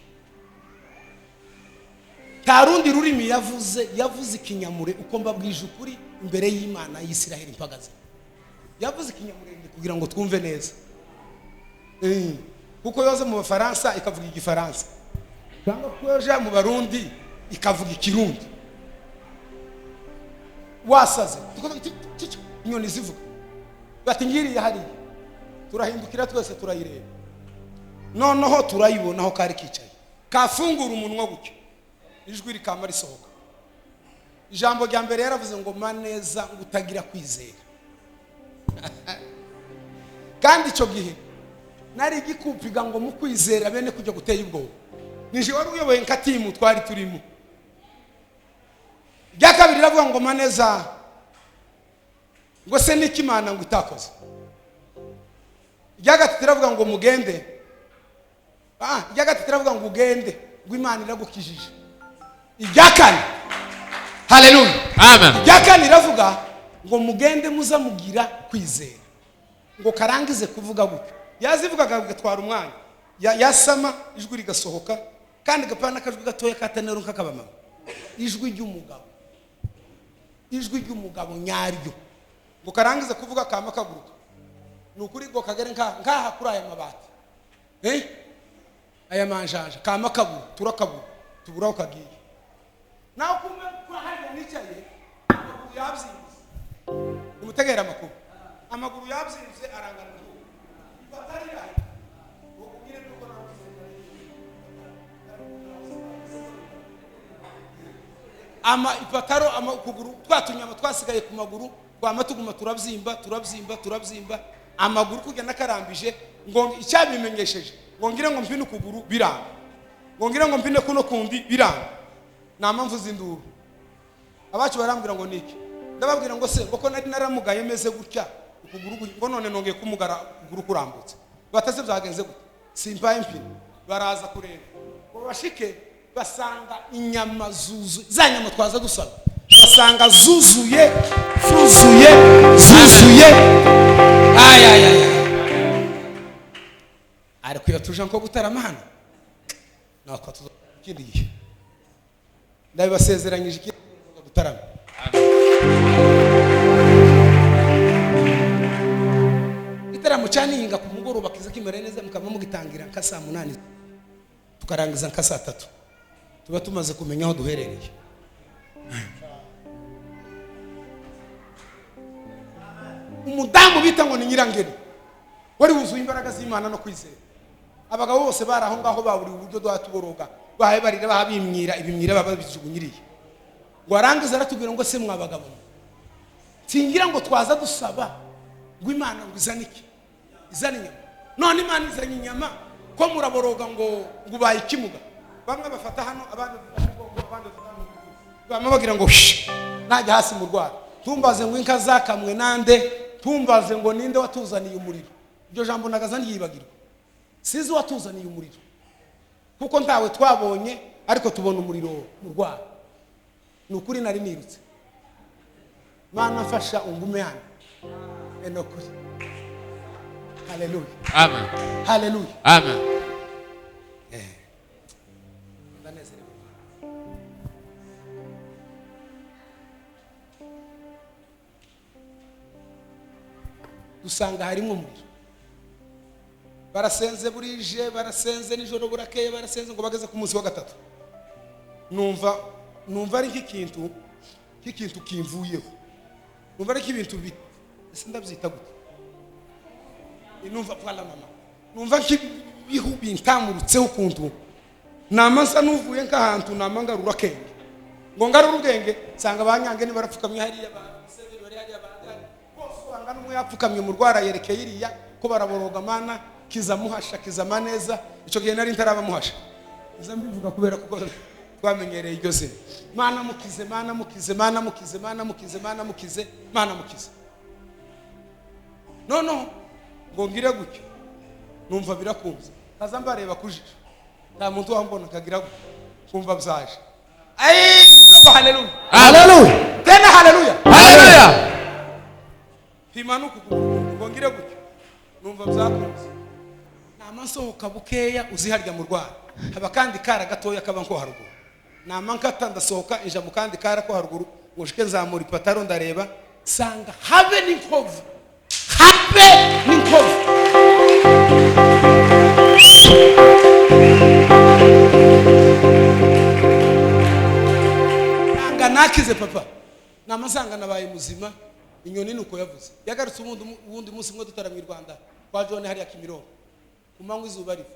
tarundi rurimi yavuze ikinyamure. Uko mbabwije ukuri imbere y'Imana y'Isiraheli mpagaze, yavuze ikinyamurenge kugira ngo twumve neza. Kuko yoze mu Bafaransa ikavuga igifaransa, cyangwa kuyoja mu Barundi ikavuga ikirundi. Wasaze inyoni zivuga bati ngiriye hariya. Turahindukira twese turayireba, noneho turayibona aho kari kicaye, kafungura umunwa gutyo, ijwi rikama risohoka. Ijambo rya mbere yaravuze ngo Maneza ngo utagira kwizera. Kandi icyo gihe nari gikupiga ngo mu kwizera bene kujya guteye ubwoba. Nije wari uyoboye nkatimu twari turimo. Rya kabiri ravuga ngo Maneza ngo se n'ikimana ngo itakoze. Rya gatatu ravuga ngo mugende. Rya gatatu ravuga ngo ugende ngo Imana iragukijije. Irya kane haleluya, amen. Rya kane ravuga ngo mugende muza mugira kwizera, ngo karangize kuvuga gutyo. Yazivugaga gatwara umwanya, yasama ijwi rigasohoka kandi gapana akajwi gatoya katanero nk'akabamama ijwi ry'umugabo nyaryo ngo karangiza kuvuga kama kaguruka nukuri ngo kagere nkaha kuri aya mabati aya manjanja kama kabu turakabura tuburaho kagiye naho kumwe kwa hajya nicaye amaguru yabyimbye umutegera amaguru yabyimbye arangana batari yayo ubwire nuko ipataro kuguru twatunyama twasigaye ku maguru twamatuguma turabyimba amaguru kugenda karambije ngo icyabimenyesheje ngo ngire ngo mpine ukuguru biranga ngo ngire ngo mpine kuno kundi biranga na mpamvu z'induru abacu barambwira ngo niki ndababwira ngo se boko nari naramugaye meze gutya ukuguru ngo none nongeye kumugara ukuguru kurambutse batase byagenze gute simpa impine baraza kureba ngo bashike basanga inyama zuzuye za nyama twaza dusaba basanga zuzuye ariko yatuje nko gutaramana nako tuzokindi gihe ndabasezeranyije iki gutarama itaramo cyaninga ku mugoroba kiza kimere neza mukama mugitangira nka saa 8 tukarangiza nka saa 3 tuba tumaze kumenya aho duherereye umudamu bita ngo ni nyirangeni wari wuzuye imbaraga z'Imana no kwizera abagabo bose baraho ngaho baburi uburyo dwatuboroga bahaye barira bahabimyira ibimyira bababijugunyiriye ngo arangiza aratubwira ngo se mwabagabo singira ngo twaza dusaba ngo Imana ngo izanike izaninya none Imana izanye inyama ko muraboroga ngo ubaye ikimuga bamwe bafata hano abandi bamwe bagira ngo najya hasi mu rwara tumbaze ngo inka zakamwe nande tumbaze ngo ninde watuzaniye umuriro iryo jambo nagaza Ntiwibagirwe sizi watuzaniye umuriro kuko ntawe twabonye ariko tubona umuriro mu rwara nukuri nari nirutse Mana fasha ungume hano enokuri haleluya amen haleluya amen dusanga harimo umuriro barasenze burije barasenze nijoro burakeye barasenze ngo bageze ku munsi wa gatatu numva ari nk'ikintu kimvuyeho numva ari nk'ibintu sindabyita gute numva pala mama numva nk'ibihu bintamurutseho kuntu namansa nuvuye nk'ahantu namangarura kenge ngo ngarura ubwenge sanga banyange ni barapfukamye hariya baseberi bari hariya bose wanga numwe yapfukamye mu rwara yerekeye iriya ko baraboroga Mana kiza muhasha kiza maneza ico gihe nari ntaraba muhasha iza mbivuga kubera kuko twamenyereye iryo zina Mana mukize Mana mukize Mana mukize Mana mukize Mana mukize Mana mukize no ngo ngire gutyo numva birakunze kaza mbareba kujisha nta muntu wambona kagira kumva byaje ngo haleluya Haleluya. tena haleluya Haleluya. himanuka ngo ngire gutyo numva byakunze namasohoka bukeya uziharya mu rwara haba kandi kara gatoya kaba nko haruguru namankata ndasohoka inja mu kandi kara ko haruguru ngushike nzamura ipataro ndareba sanga habe n'inkovu sanga nakize papa namasanga nabaye muzima inyoni nuko yavuze yagarutse ubundi munsi mwe dutara mu Rwanda kwa John hariya Kimironko kumanywa izuba riva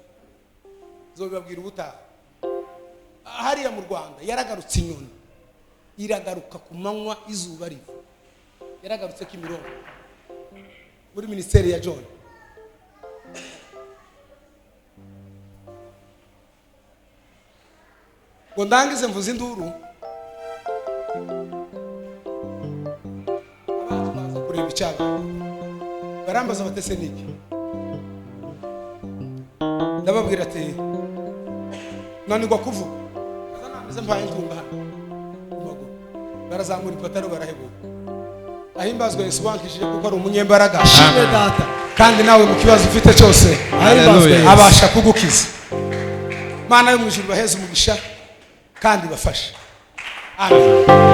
zobabwira ubutaha hariya mu Rwanda yaragarutse inyoni iragaruka kumanywa izuba riva yaragarutse Kimironko muri ministeri ya John ngo ndangize mvuze induru abantu baza kureba icyaba barambaza batese niki ndababwira ati nanigwa kuvuga azanamize mpaye ntunga hano barazamura ipataro barahebuka ahimbazwe Yesu wankishije kuko ari umunyembaraga Shime data kandi nawe mu kibazo ufite cyose Hallelujah. abasha kugukiza. Mana yo mu ijuru baheze umugisha kandi bafashe. Amen.